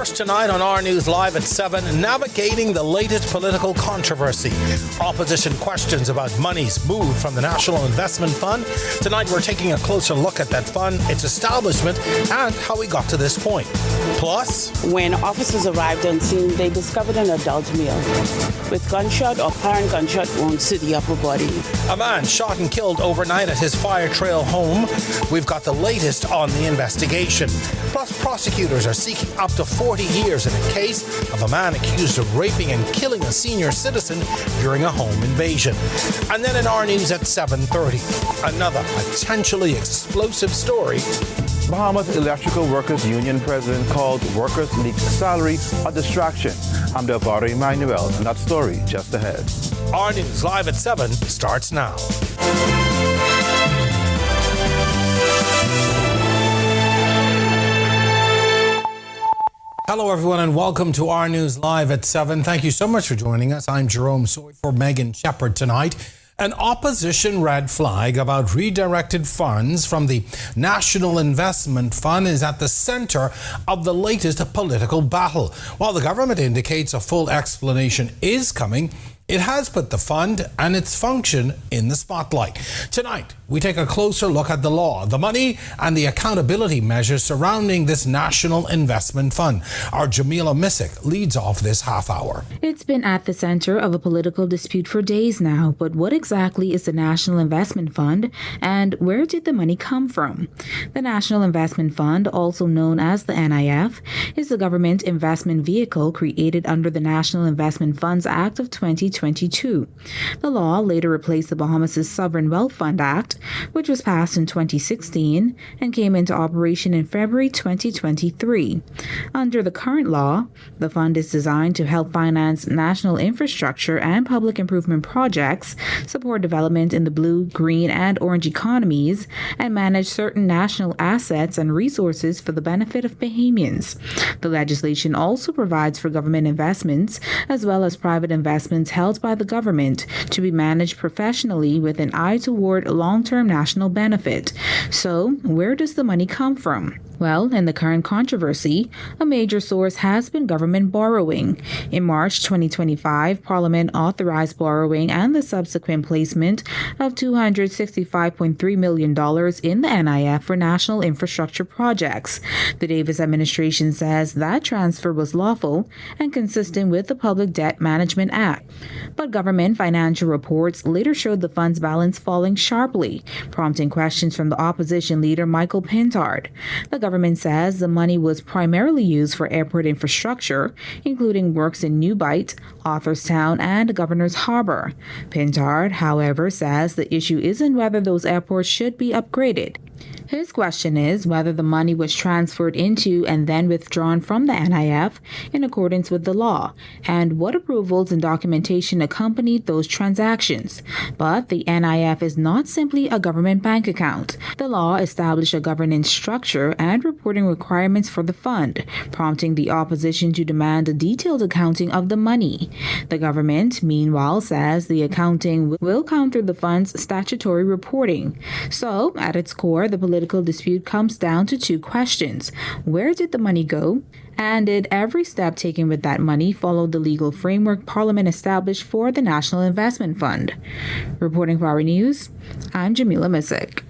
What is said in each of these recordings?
First tonight on our News Live at 7, navigating the latest political controversy. Opposition questions about monies moved from the National Investment Fund. Tonight we're taking a closer look at that fund, its establishment, and how we got to this point. Plus, when officers arrived on scene, they discovered an adult male with gunshot or apparent gunshot wounds to the upper body. A man shot and killed overnight at his Fire Trail home. We've got the latest on the investigation. Plus, prosecutors are seeking up to 40 years in a case of a man accused of raping and killing a senior citizen during a home invasion. And then in our news at 7:30, another potentially explosive story. Bahamas Electrical Workers Union president called workers' leaked salary a distraction. I'm Delvado Emmanuel, and that story just ahead. Our News Live at 7 starts now. Hello, everyone, and welcome to our News Live at 7. Thank you so much for joining us. I'm Jerome Soy for Megan Shepard tonight. An opposition red flag about redirected funds from the National Investment Fund is at the centre of the latest political battle. While the government indicates a full explanation is coming, it has put the fund and its function in the spotlight. Tonight, we take a closer look at the law, the money, and the accountability measures surrounding this National Investment Fund. Our Jamila Missick leads off this half hour. It's been at the center of a political dispute for days now, but what exactly is the National Investment Fund, and where did the money come from? The National Investment Fund, also known as the NIF, is the government investment vehicle created under the National Investment Funds Act of 2022. The law later replaced the Bahamas' Sovereign Wealth Fund Act, which was passed in 2016 and came into operation in February 2023. Under the current law, the fund is designed to help finance national infrastructure and public improvement projects, support development in the blue, green, and orange economies, and manage certain national assets and resources for the benefit of Bahamians. The legislation also provides for government investments as well as private investments held by the government to be managed professionally with an eye toward long-term national benefit. So, where does the money come from? Well, in the current controversy, a major source has been government borrowing. In March 2025, Parliament authorized borrowing and the subsequent placement of $265.3 million in the NIF for national infrastructure projects. The Davis administration says that transfer was lawful and consistent with the Public Debt Management Act. But government financial reports later showed the fund's balance falling sharply, prompting questions from the opposition leader Michael Pintard. The government says the money was primarily used for airport infrastructure, including works in New Bight, Authorstown, and Governor's Harbor. Pintard, however, says the issue isn't whether those airports should be upgraded. His question is whether the money was transferred into and then withdrawn from the NIF in accordance with the law, and what approvals and documentation accompanied those transactions. But the NIF is not simply a government bank account. The law established a governance structure and reporting requirements for the fund, prompting the opposition to demand a detailed accounting of the money. The government, meanwhile, says the accounting will counter the fund's statutory reporting. So, at its core, the political dispute comes down to two questions. Where did the money go? And did every step taken with that money follow the legal framework Parliament established for the National Investment Fund? Reporting for our news, I'm Jamila Missick.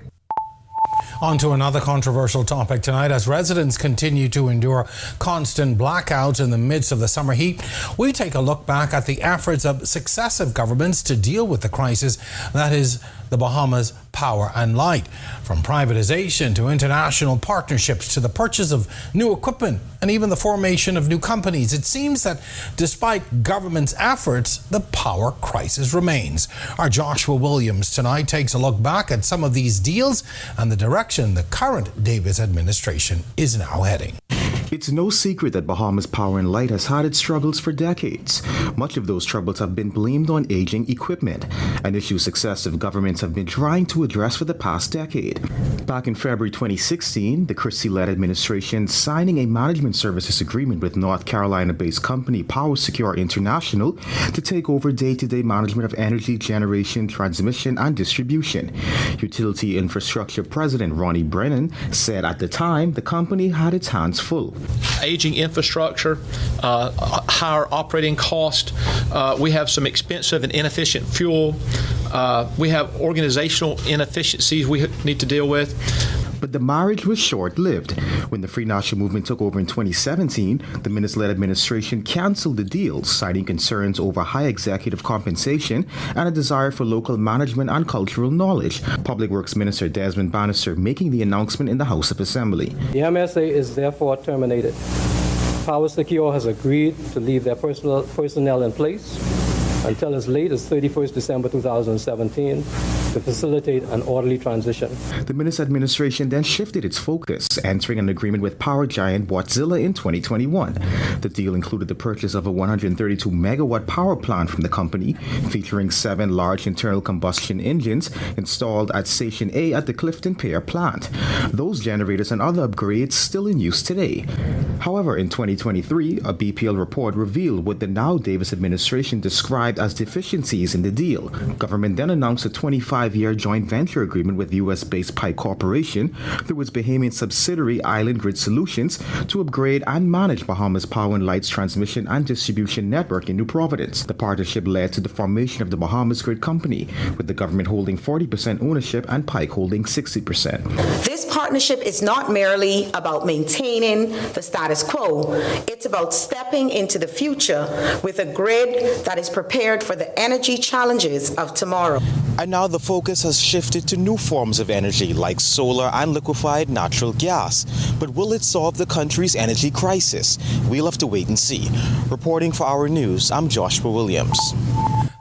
On to another controversial topic tonight. As residents continue to endure constant blackouts in the midst of the summer heat, we take a look back at the efforts of successive governments to deal with the crisis that is the Bahamas' power and light. From privatization to international partnerships to the purchase of new equipment and even the formation of new companies, it seems that despite government's efforts, the power crisis remains. Our Joshua Williams tonight takes a look back at some of these deals and the direction the current Davis administration is now heading. It's no secret that Bahamas Power and Light has had its struggles for decades. Much of those troubles have been blamed on aging equipment, an issue successive governments have been trying to address for the past decade. Back in February 2016, the Christie-led administration signing a management services agreement with North Carolina-based company Power Secure International to take over day-to-day management of energy generation, transmission, and distribution. Utility Infrastructure President Ronnie Brennan said at the time the company had its hands full. aging infrastructure, higher operating cost. We have some expensive and inefficient fuel. We have organizational inefficiencies we need to deal with. But the marriage was short-lived. When the Free National Movement took over in 2017, the Minnis-led administration canceled the deal, citing concerns over high executive compensation and a desire for local management and cultural knowledge. Public Works Minister Desmond Bannister making the announcement in the House of Assembly. The MSA is therefore terminated. Power Secure has agreed to leave their personnel in place until as late as 31st December 2017 to facilitate an orderly transition. The Minnis administration then shifted its focus, entering an agreement with power giant Wärtsilä in 2021. The deal included the purchase of a 132-megawatt power plant from the company, featuring 7 large internal combustion engines installed at Station A at the Clifton Pier plant. Those generators and other upgrades still in use today. However, in 2023, a BPL report revealed what the now Davis administration described as deficiencies in the deal. Government then announced a 25-year joint venture agreement with U.S.-based Pike Corporation through its Bahamian subsidiary Island Grid Solutions to upgrade and manage Bahamas Power and Light's transmission and distribution network in New Providence. The partnership led to the formation of the Bahamas Grid Company, with the government holding 40% ownership and Pike holding 60%. This partnership is not merely about maintaining the status quo. It's about stepping into the future with a grid that is prepared for the energy challenges of tomorrow. And now the focus has shifted to new forms of energy like solar and liquefied natural gas. But will it solve the country's energy crisis? We'll have to wait and see. Reporting for Our News, I'm Joshua Williams.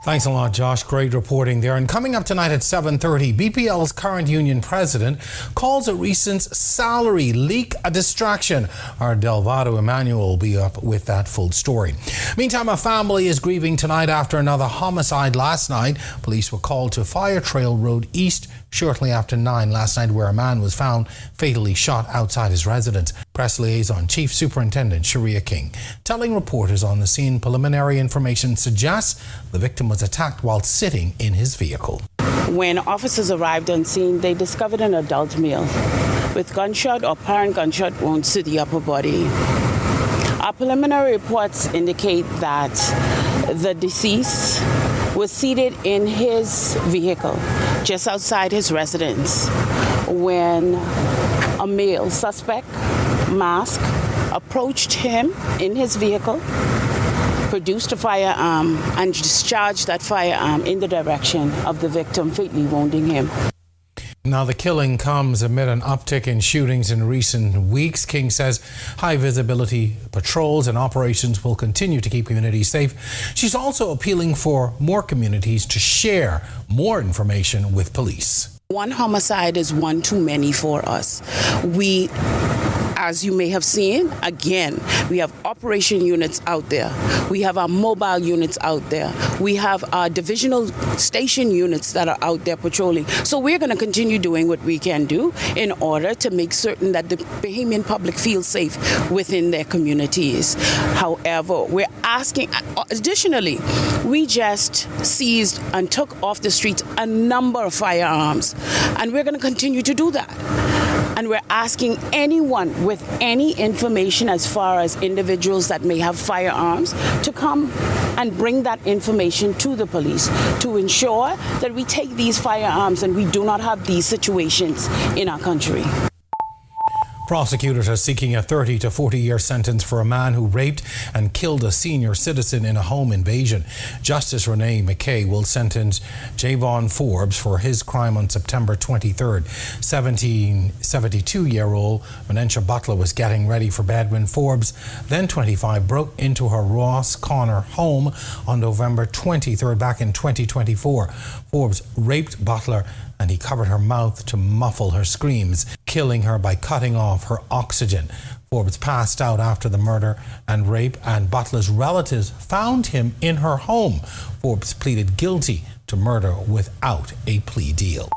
Thanks a lot, Josh. Great reporting there. And coming up tonight at 7:30, BPL's current union president calls a recent salary leak a distraction. Our Delvado Emmanuel will be up with that full story. Meantime, a family is grieving tonight after another homicide last night. Police were called to Fire Trail Road East shortly after 9 last night, where a man was found fatally shot outside his residence. Press Liaison Chief Superintendent Sharia King telling reporters on the scene preliminary information suggests the victim was attacked while sitting in his vehicle. When officers arrived on scene, they discovered an adult male with gunshot or apparent gunshot wounds to the upper body. Our preliminary reports indicate that the deceased was seated in his vehicle just outside his residence when a male suspect, masked, approached him in his vehicle, produced a firearm, and discharged that firearm in the direction of the victim, fatally wounding him. Now, the killing comes amid an uptick in shootings in recent weeks. King says high visibility patrols and operations will continue to keep communities safe. She's also appealing for more communities to share more information with police. One homicide is one too many for us. We, as you may have seen, again, we have operation units out there. We have our mobile units out there. We have our divisional station units that are out there patrolling. So we're going to continue doing what we can do in order to make certain that the Bahamian public feels safe within their communities. However, we're asking, additionally, we just seized and took off the streets a number of firearms, and we're going to continue to do that. And we're asking anyone with any information as far as individuals that may have firearms to come and bring that information to the police to ensure that we take these firearms and we do not have these situations in our country. Prosecutors are seeking a 30 to 40-year sentence for a man who raped and killed a senior citizen in a home invasion. Justice Renee McKay will sentence Javon Forbes for his crime on September 23rd. 72-year-old Manesha Butler was getting ready for bed when Forbes, then 25, broke into her Ross Connor home on November 23rd back in 2024. Forbes raped Butler and he covered her mouth to muffle her screams, killing her by cutting off her oxygen. Forbes passed out after the murder and rape, and Butler's relatives found him in her home. Forbes pleaded guilty to murder without a plea deal.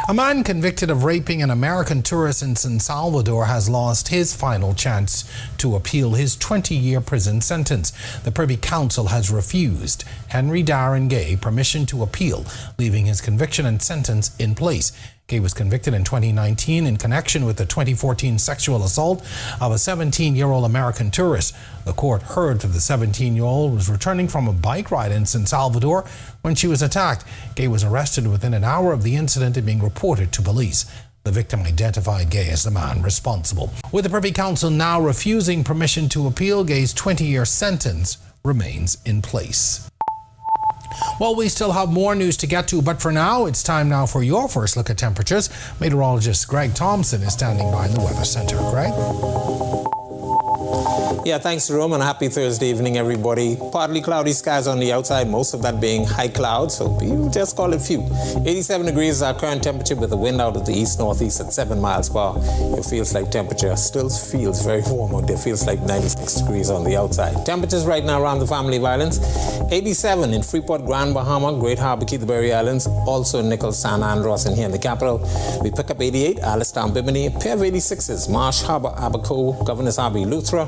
A man convicted of raping an American tourist in San Salvador has lost his final chance to appeal his 20-year prison sentence. The Privy Council has refused Henry Darren Gay permission to appeal, leaving his conviction and sentence in place. Gay was convicted in 2019 in connection with the 2014 sexual assault of a 17-year-old American tourist. The court heard that the 17-year-old was returning from a bike ride in San Salvador when she was attacked. Gay was arrested within an hour of the incident and being reported to police. The victim identified Gay as the man responsible. With the Privy Council now refusing permission to appeal, Gay's 20-year sentence remains in place. Well, we still have more news to get to, but for now, it's time now for your first look at temperatures. Meteorologist Greg Thompson is standing by in the Weather Center. Greg? Yeah, thanks, Jerome, and happy Thursday evening, everybody. Partly cloudy skies on the outside, most of that being high clouds, so you just call it few. 87 degrees is our current temperature with a wind out of the east-northeast at 7 miles per hour. It feels like temperature still feels very warm out there. Feels like 96 degrees on the outside. Temperatures right now around the Family of Islands. 87 in Freeport, Grand Bahama, Great Harbor, Key, the Berry Islands, also Nichols, San Andros, and here in the capital. We pick up 88, Alistown, Bimini, a pair of 86s, Marsh Harbor, Abaco, Governor's Harbour, Eleuthera,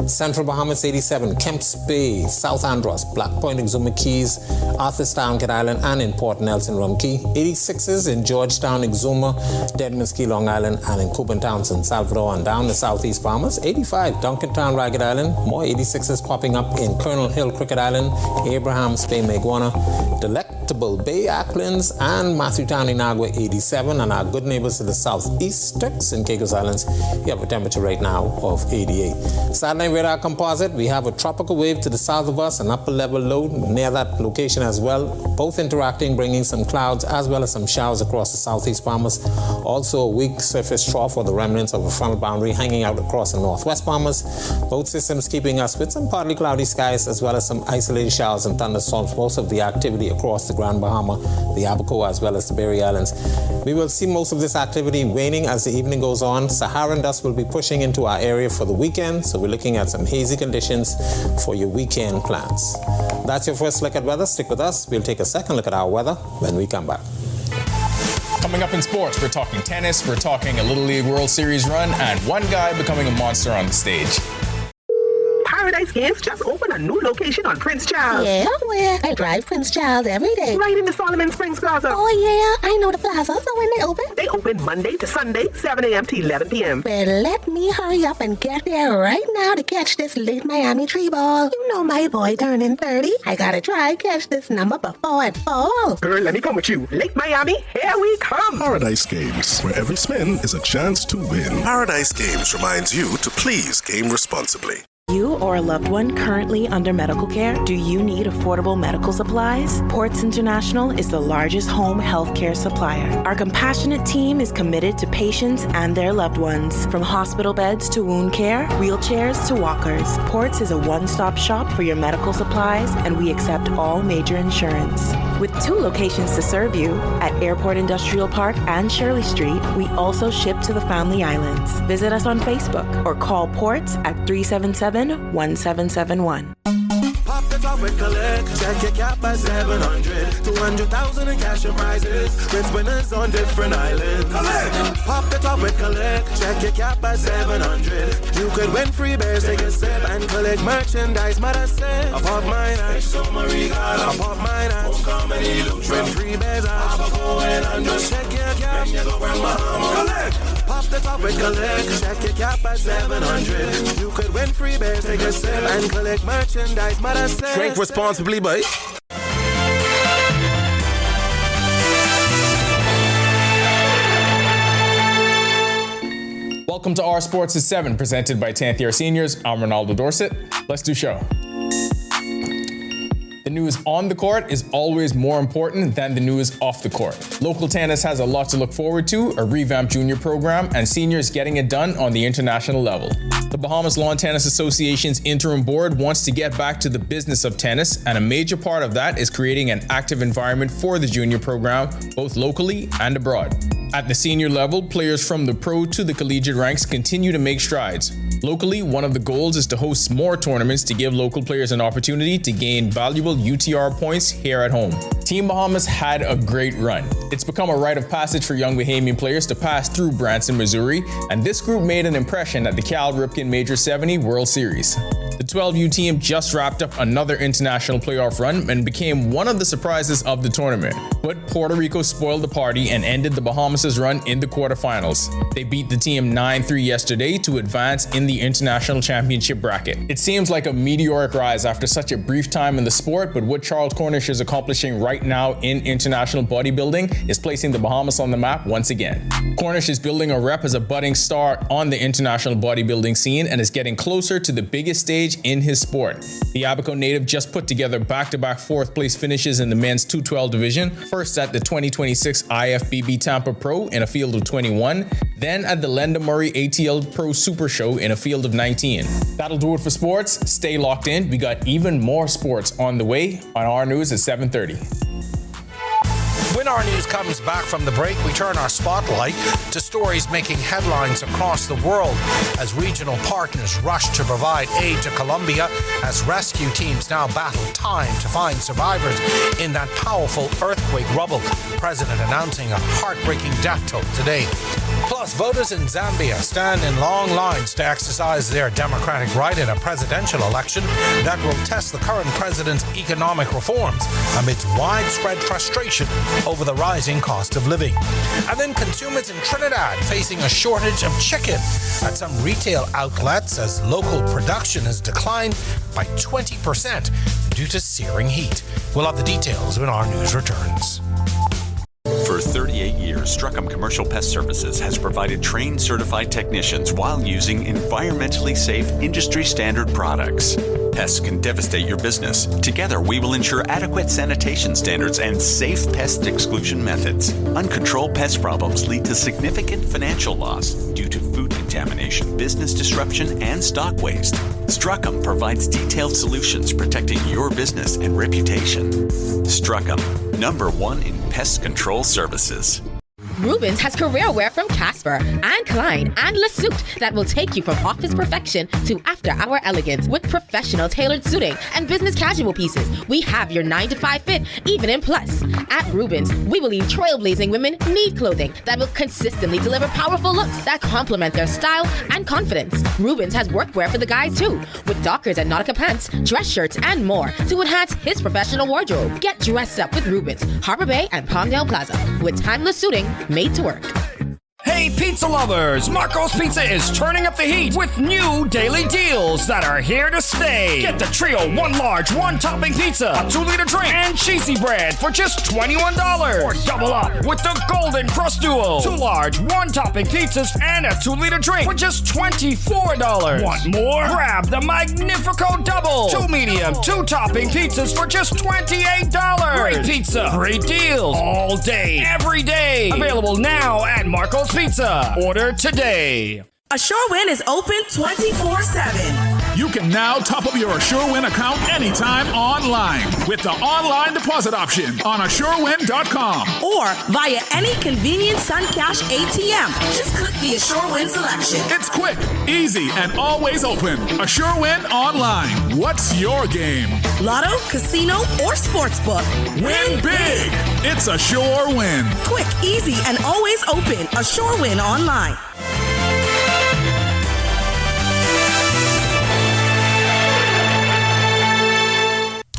Central Bahamas 87, Kemps Bay, South Andros, Black Point, Exuma Keys, Arthurstown, Kid Island, and in Port Nelson, Rum Key. 86s in Georgetown, Exuma, Deadman's Key, Long Island, and in Coopin Town, San Salvador, and down the Southeast Bahamas. 85, Duncantown, Ragged Island. More 86s popping up in Colonel Hill, Cricket Island, Abraham, Spain, Maguana, Delectable Bay, Acklands, and Matthewtown, Inagua 87, and our good neighbors to the southeast, Turks and Caicos Islands. We have a temperature right now of 88. Satellite radar composite, we have a tropical wave to the south of us, an upper level low near that location as well, both interacting, bringing some clouds as well as some showers across the southeast Bahamas. Also a weak surface trough or the remnants of a frontal boundary hanging out across the northwest Bahamas. Both systems keeping us with some partly cloudy skies as well as some isolated showers and thunderstorms. Most of the activity across the Grand Bahama, the Abaco, as well as the Berry Islands. We will see most of this activity waning as the evening goes on. Saharan dust will be pushing into our area for the weekend, so we're looking at some hazy conditions for your weekend plans. That's your first look at weather. Stick with us. We'll take a second look at our weather when we come back. Coming up in sports, we're talking tennis, we're talking a Little League World Series run, and one guy becoming a monster on the stage. Paradise Games just opened a new location on Prince Charles. Yeah, well, I drive Prince Charles every day. Right in the Solomon Springs Plaza. Oh, yeah, I know the plaza. So when they open? They open Monday to Sunday, 7 a.m. to 11 p.m. Well, let me hurry up and get there right now to catch this late Miami tree ball. You know my boy turning 30. I gotta try catch this number before it falls. Girl, let me come with you. Lake Miami, here we come. Paradise Games, where every spin is a chance to win. Paradise Games reminds you to please game responsibly. You or a loved one currently under medical care? Do you need affordable medical supplies? Ports International is the largest home health care supplier. Our compassionate team is committed to patients and their loved ones. From hospital beds to wound care, wheelchairs to walkers, Ports is a one-stop shop for your medical supplies, and we accept all major insurance. With 2 locations to serve you, at Airport Industrial Park and Shirley Street, we also ship to the Family Islands. Visit us on Facebook or call Ports at 377-1771. Pop the top with collect, check your cap by 700, 200,000 in cash and prizes, with winners on different islands. Collect! Pop the top with collect, check your cap by 700, you could win free bears, take a sip and collect merchandise. Mother said, I pop mine at I pop mine at win free bears at check your cap, collect! Pop the top with collect, check your cap by 700, you could win free bears, take a sip and collect merchandise. Mother said, drink responsibly, boy. Welcome to Our Sports at 7, presented by 10th Year Seniors. I'm Ronaldo Dorset. Let's do show. The news on the court is always more important than the news off the court. Local tennis has a lot to look forward to, a revamped junior program, and seniors getting it done on the international level. The Bahamas Lawn Tennis Association's interim board wants to get back to the business of tennis, and a major part of that is creating an active environment for the junior program, both locally and abroad. At the senior level, players from the pro to the collegiate ranks continue to make strides. Locally, one of the goals is to host more tournaments to give local players an opportunity to gain valuable UTR points here at home. Team Bahamas had a great run. It's become a rite of passage for young Bahamian players to pass through Branson, Missouri, and this group made an impression at the Cal Ripken Major 70 World Series. The 12U team just wrapped up another international playoff run and became one of the surprises of the tournament. But Puerto Rico spoiled the party and ended the Bahamas' run in the quarterfinals. They beat the team 9-3 yesterday to advance in the international championship bracket. It seems like a meteoric rise after such a brief time in the sport, but what Charles Cornish is accomplishing right now in international bodybuilding is placing the Bahamas on the map once again. Cornish is building a rep as a budding star on the international bodybuilding scene and is getting closer to the biggest stage in his sport. The Abaco native just put together back-to-back fourth place finishes in the men's 212 division, first at the 2026 IFBB Tampa Pro in a field of 21, then at the Lenda Murray ATL Pro Super Show in a field of 19. That'll do it for sports. Stay locked in. We got even more sports on the way on our news at 7:30. When our news comes back from the break, we turn our spotlight to stories making headlines across the world as regional partners rush to provide aid to Colombia as rescue teams now battle time to find survivors in that powerful earthquake rubble. President announcing a heartbreaking death toll today. Plus, voters in Zambia stand in long lines to exercise their democratic right in a presidential election that will test the current president's economic reforms amidst widespread frustration over the rising cost of living. And then consumers in Trinidad facing a shortage of chicken at some retail outlets as local production has declined by 20% due to searing heat. We'll have the details when our news returns. For 38 years, Struckham Commercial Pest Services has provided trained certified technicians while using environmentally safe, industry-standard products. Pests can devastate your business. Together, we will ensure adequate sanitation standards and safe pest exclusion methods. Uncontrolled pest problems lead to significant financial loss due to food contamination, business disruption, and stock waste. Struckham provides detailed solutions protecting your business and reputation. Struckham, #1 in pest control services. Rubens has career wear from Casper and Klein and LeSuit that will take you from office perfection to after-hour elegance with professional tailored suiting and business casual pieces. We have your 9-to-5 fit, even in plus. At Rubens, we believe trailblazing women need clothing that will consistently deliver powerful looks that complement their style and confidence. Rubens has workwear for the guys too, with Dockers and Nautica pants, dress shirts, and more to enhance his professional wardrobe. Get dressed up with Rubens, Harbor Bay and Palmdale Plaza, with timeless suiting made to work. Hey pizza lovers, Marco's Pizza is turning up the heat with new daily deals that are here to stay. Get the trio 1 large, 1 topping pizza, a 2-liter drink, and cheesy bread for just $21. Or double up with the Golden Crust Duo. 2 large, 1 topping pizzas and a 2-liter drink for just $24. Want more? Grab the Magnifico Double. 2 medium, 2 topping pizzas for just $28. Great pizza, great deals, all day, every day. Available now at Marco's Pizza. Order today. Assure Win is open 24/7. You can now top up your Assure Win account anytime online with the online deposit option on AssureWin.com. Or via any convenient Sun Cash ATM. Just click the Assure Win selection. It's quick, easy, and always open. Assure Win online. What's your game? Lotto, casino, or sportsbook. Win big. It's Assure Win. Quick, easy, and always open. Assure Win online.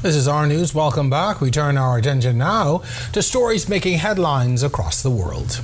This is our news. Welcome back. We turn our attention now to stories making headlines across the world.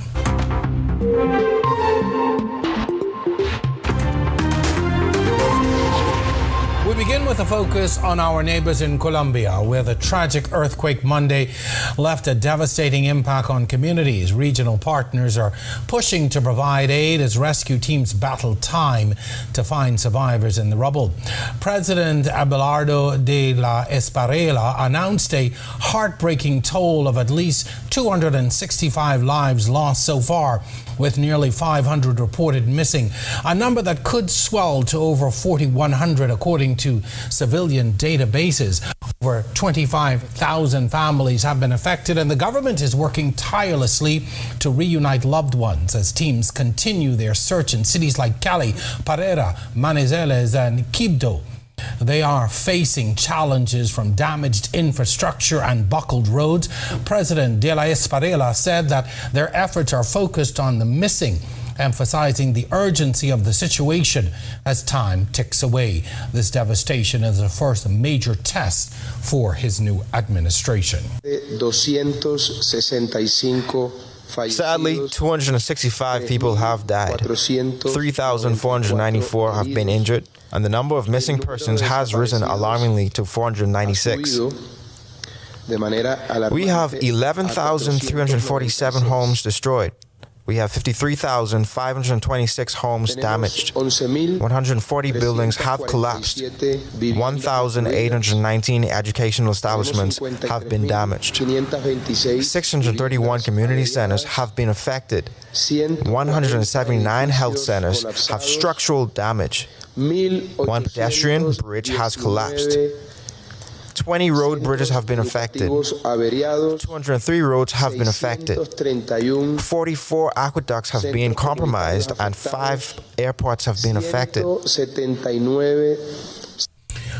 We begin with a focus on our neighbors in Colombia, where the tragic earthquake Monday left a devastating impact on communities. Regional partners are pushing to provide aid as rescue teams battle time to find survivors in the rubble. President Abelardo de la Espriella announced a heartbreaking toll of at least 265 lives lost so far, with nearly 500 reported missing, a number that could swell to over 4,100 according to civilian databases. Over 25,000 families have been affected, and the government is working tirelessly to reunite loved ones as teams continue their search in cities like Cali, Pereira, Manizales, and Quibdó. They are facing challenges from damaged infrastructure and buckled roads. President de la Espriella said that their efforts are focused on the missing emphasizing the urgency of the situation as time ticks away. This devastation is the first major test for his new administration. Sadly, 265 people have died, 3,494 have been injured, and the number of missing persons has risen alarmingly to 496. We have 11,347 homes destroyed. We have 53,526 homes damaged. 140 buildings have collapsed. 1,819 educational establishments have been damaged. 631 community centers have been affected. 179 health centers have structural damage. 1 pedestrian bridge has collapsed. 20 road bridges have been affected. 203 roads have been affected. 44 aqueducts have been compromised, and 5 airports have been affected.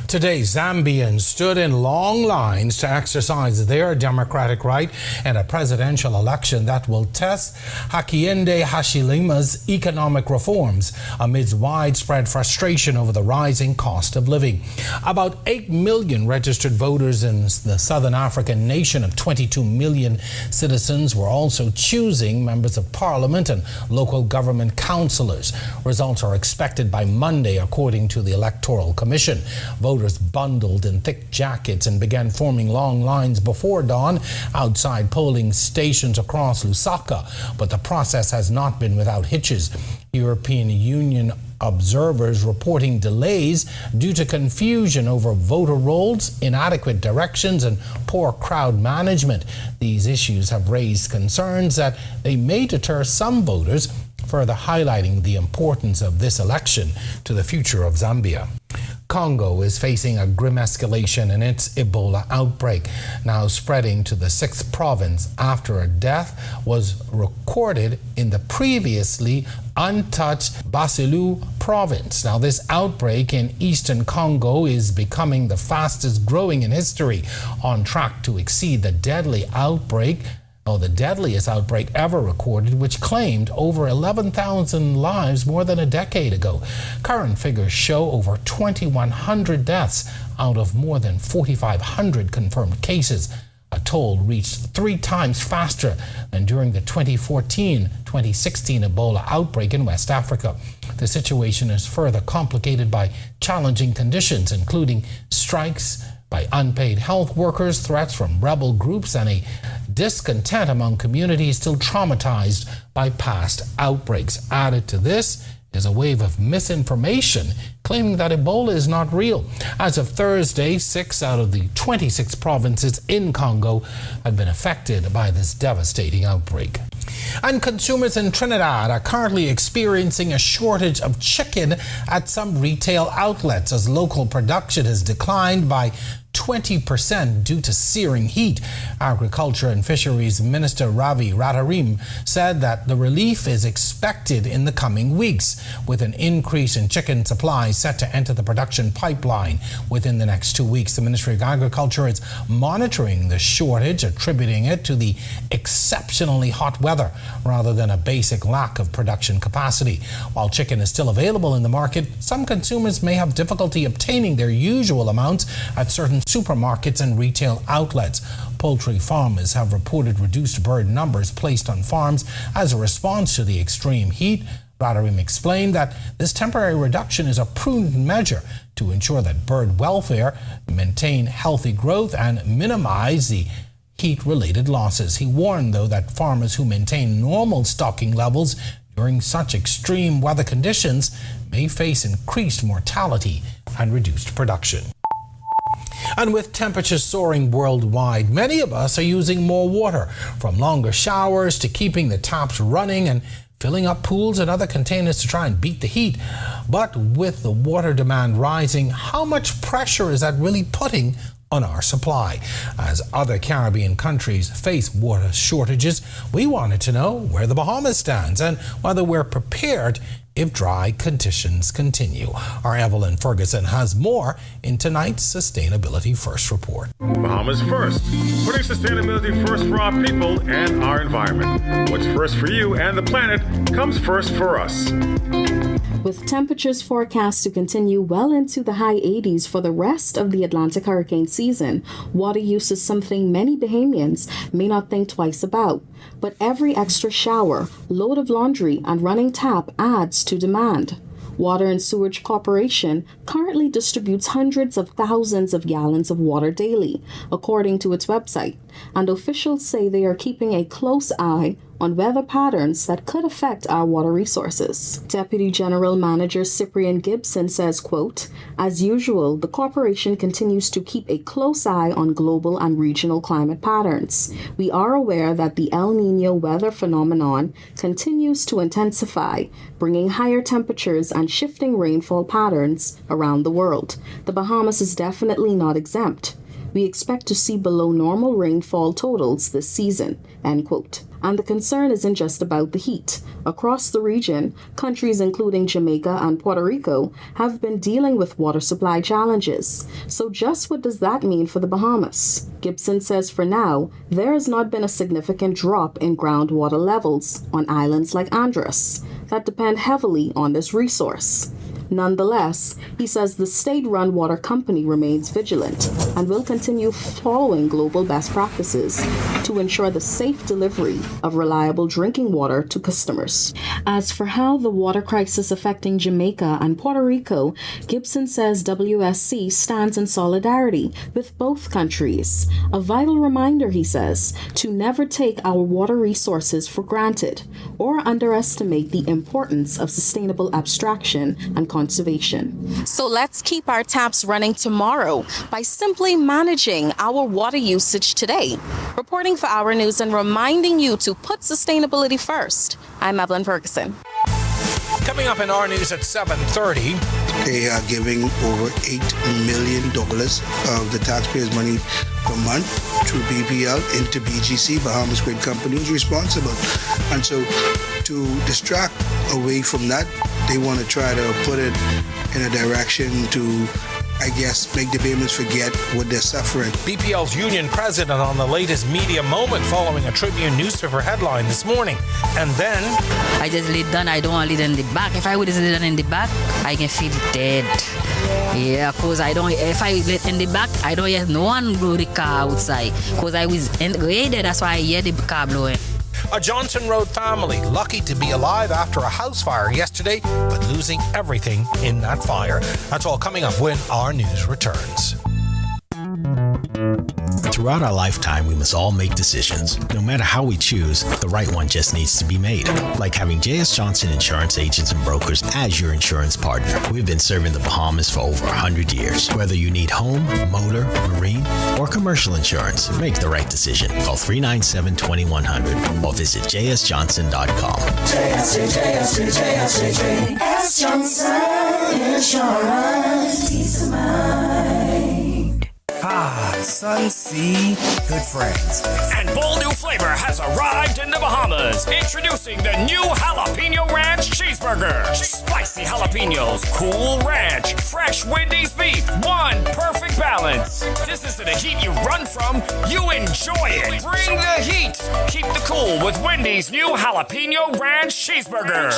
Today, Zambians stood in long lines to exercise their democratic right in a presidential election that will test Hakainde Hichilema's economic reforms amidst widespread frustration over the rising cost of living. About 8 million registered voters in the Southern African nation of 22 million citizens were also choosing members of parliament and local government councillors. Results are expected by Monday, according to the Electoral Commission. Voters bundled in thick jackets and began forming long lines before dawn outside polling stations across Lusaka, but the process has not been without hitches. European Union observers reporting delays due to confusion over voter rolls, inadequate directions, and poor crowd management. These issues have raised concerns that they may deter some voters, further highlighting the importance of this election to the future of Zambia. Congo is facing a grim escalation in its Ebola outbreak, now spreading to the 6th province after a death was recorded in the previously untouched Basilu province. Now, this outbreak in eastern Congo is becoming the fastest growing in history, on track to exceed the deadliest outbreak ever recorded, which claimed over 11,000 lives more than a decade ago. Current figures show over 2,100 deaths out of more than 4,500 confirmed cases. A toll reached 3 times faster than during the 2014-2016 Ebola outbreak in West Africa. The situation is further complicated by challenging conditions, including strikes by unpaid health workers, threats from rebel groups, and a discontent among communities still traumatized by past outbreaks. Added to this is a wave of misinformation claiming that Ebola is not real. As of Thursday, 6 out of the 26 provinces in Congo had been affected by this devastating outbreak. And consumers in Trinidad are currently experiencing a shortage of chicken at some retail outlets as local production has declined by 20% due to searing heat. Agriculture and Fisheries Minister Ravi Ratarim said that the relief is expected in the coming weeks, with an increase in chicken supply set to enter the production pipeline within the next 2 weeks. The Ministry of Agriculture is monitoring the shortage, attributing it to the exceptionally hot weather rather than a basic lack of production capacity. While chicken is still available in the market, some consumers may have difficulty obtaining their usual amounts at certain supermarkets and retail outlets. Poultry farmers have reported reduced bird numbers placed on farms as a response to the extreme heat. Ratarim explained that this temporary reduction is a prudent measure to ensure that bird welfare, maintain healthy growth, and minimize the heat-related losses. He warned, though, that farmers who maintain normal stocking levels during such extreme weather conditions may face increased mortality and reduced production. And with temperatures soaring worldwide, many of us are using more water, from longer showers to keeping the taps running and filling up pools and other containers to try and beat the heat. But with the water demand rising, how much pressure is that really putting on our supply? As other Caribbean countries face water shortages, we wanted to know where the Bahamas stands and whether we're prepared if dry conditions continue. Our Evelyn Ferguson has more in tonight's Sustainability First report. Bahamas First, putting sustainability first for our people and our environment. What's first for you and the planet comes first for us. With temperatures forecast to continue well into the high 80s for the rest of the Atlantic hurricane season, water use is something many Bahamians may not think twice about. But every extra shower, load of laundry, and running tap adds to demand. Water and Sewerage Corporation currently distributes hundreds of thousands of gallons of water daily, according to its website, and officials say they are keeping a close eye on weather patterns that could affect our water resources. Deputy General Manager Cyprian Gibson says, quote, "As usual, the corporation continues to keep a close eye on global and regional climate patterns. We are aware that the El Niño weather phenomenon continues to intensify, bringing higher temperatures and shifting rainfall patterns around the world. The Bahamas is definitely not exempt. We expect to see below normal rainfall totals this season," end quote. And the concern isn't just about the heat. Across the region, countries including Jamaica and Puerto Rico have been dealing with water supply challenges. So just what does that mean for the Bahamas? Gibson says for now, there has not been a significant drop in groundwater levels on islands like Andros that depend heavily on this resource. Nonetheless, he says the state-run water company remains vigilant and will continue following global best practices to ensure the safe delivery of reliable drinking water to customers. As for how the water crisis affecting Jamaica and Puerto Rico, Gibson says WSC stands in solidarity with both countries. A vital reminder, he says, to never take our water resources for granted or underestimate the importance of sustainable abstraction and conservation. So let's keep our taps running tomorrow by simply managing our water usage today. Reporting for Our News and reminding you to put sustainability first, I'm Evelyn Ferguson. Coming up in Our News at 7:30. They are giving over $8 million of the taxpayers' money per month through BPL into BGC, Bahamas Grid Company, who's responsible. And so to distract away from that, they want to try to put it in a direction to, I guess, make the Bahamians forget what they're suffering. BPL's union president on the latest media moment following a Tribune newspaper headline this morning. And then... I just lay down, I don't want to lay down in the back. If I would lay down in the back, I can feel dead. Yeah, because if I lay in the back, I don't hear no one blow the car outside. Because I was in the way there, that's why I hear the car blowing. A Johnson Road family lucky to be alive after a house fire yesterday, but losing everything in that fire. That's all coming up when Our News returns. Throughout our lifetime, we must all make decisions. No matter how we choose, the right one just needs to be made. Like having J.S. Johnson Insurance Agents and Brokers as your insurance partner. We've been serving the Bahamas for over 100 years. Whether you need home, motor, marine, or commercial insurance, make the right decision. Call 397-2100 or visit jsjohnson.com. J.S. Johnson Insurance. Peace of mind. Ah, sun, sea, good friends. And bold new flavor has arrived in the Bahamas. Introducing the new Jalapeno Ranch Cheeseburger. Spicy jalapenos, cool ranch, fresh Wendy's beef, one perfect balance. This isn't a heat you run from, you enjoy it. Bring the heat. Keep the cool with Wendy's new Jalapeno Ranch Cheeseburger.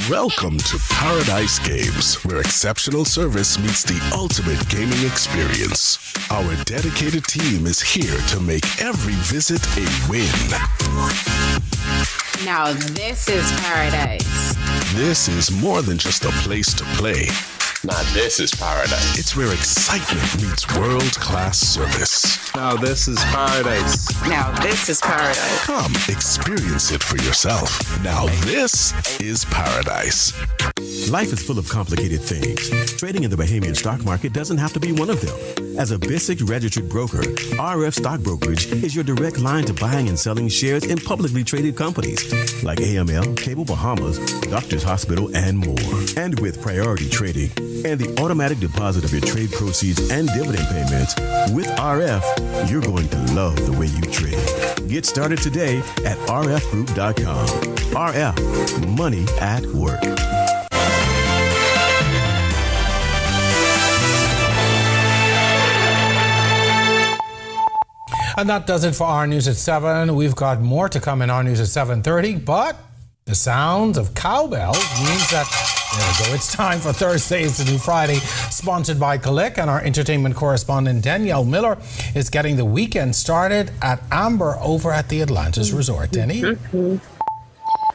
Welcome to Paradise Games, where exceptional service meets the ultimate gaming experience. Our dedicated team is here to make every visit a win. Now this is paradise. This is more than just a place to play. Now this is paradise. It's where excitement meets world-class service. Now this is paradise. Now this is paradise. Come experience it for yourself. Now this is paradise. Life is full of complicated things. Trading in the Bahamian stock market doesn't have to be one of them. As a BISIC registered broker, RF Stock Brokerage is your direct line to buying and selling shares in publicly traded companies like AML, Cable Bahamas, Doctors Hospital, and more. And with priority trading and the automatic deposit of your trade proceeds and dividend payments, with RF, you're going to love the way you trade. Get started today at rfgroup.com. RF, money at work. And that does it for our news at 7. We've got more to come in our news at 7:30, but the sounds of cowbells means that, there we go, it's time for Thursdays to do Friday, sponsored by Click, and our entertainment correspondent Danielle Miller is getting the weekend started at Amber over at the Atlantis Resort. Denny?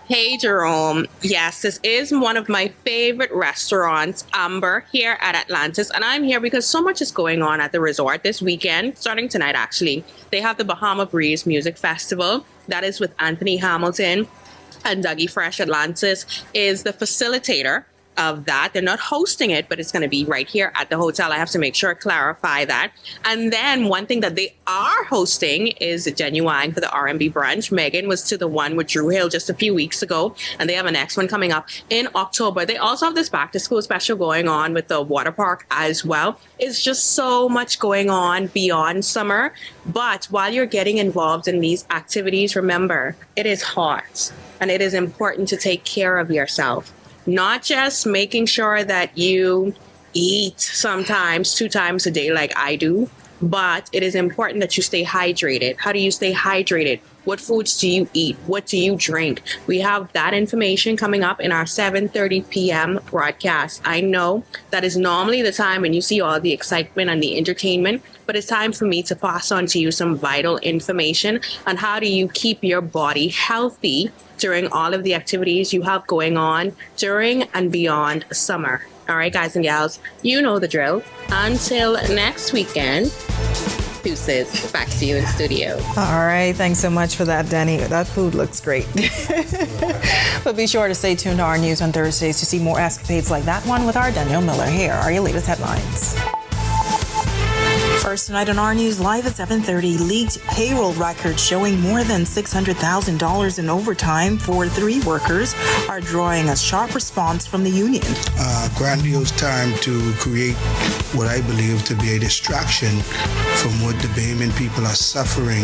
Hey, Jerome. Yes, this is one of my favorite restaurants, Amber, here at Atlantis. And I'm here because so much is going on at the resort this weekend, starting tonight, actually. They have the Bahama Breeze Music Festival. That is with Anthony Hamilton. And Dougie Fresh Atlantis is the facilitator of that. They're not hosting it, but it's going to be right here at the hotel. I have to make sure, clarify that. And then one thing that they are hosting is Genuine for the R&B brunch. Megan was to the one with Drew Hill just a few weeks ago, and they have a next one coming up in October. They also have this back to school special going on with the water park as well. It's just so much going on beyond summer. But while you're getting involved in these activities, remember, it is hot and it is important to take care of yourself. Not just making sure that you eat sometimes 2 times a day like I do, but it is important that you stay hydrated. How do you stay hydrated? What foods do you eat? What do you drink? We have that information coming up in our 7:30 p.m. broadcast. I know that is normally the time when you see all the excitement and the entertainment, but it's time for me to pass on to you some vital information on how do you keep your body healthy during all of the activities you have going on during and beyond summer. All right, guys and gals, you know the drill. Until next weekend, deuces. Back to you in studio. All right, thanks so much for that, Danny. That food looks great. But be sure to stay tuned to our news on Thursdays to see more escapades like that one with our Danielle Miller. Here are your latest headlines. First tonight on our news, live at 7:30, leaked payroll records showing more than $600,000 in overtime for 3 workers are drawing a sharp response from the union. Grandiose time to create what I believe to be a distraction from what the Bahamian people are suffering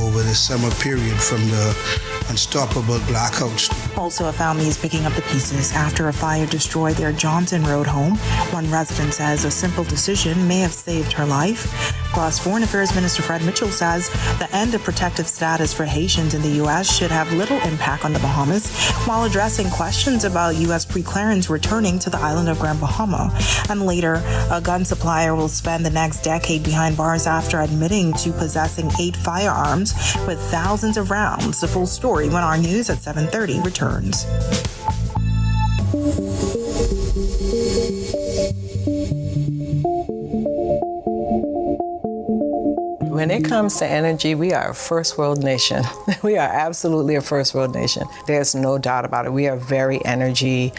over the summer period from the unstoppable blackouts. Also, a family is picking up the pieces after a fire destroyed their Johnson Road home. One resident says a simple decision may have saved her life. Plus, Foreign Affairs Minister Fred Mitchell says the end of protective status for Haitians in the U.S. should have little impact on the Bahamas, while addressing questions about U.S. pre-clearance returning to the island of Grand Bahama. And later, a gun supplier will spend the next decade behind bars after admitting to possessing 8 firearms with thousands of rounds. The full story when our news at 7:30 returns. When it comes to energy, we are a first world nation. We are absolutely a first world nation. There's no doubt about it. We are very energy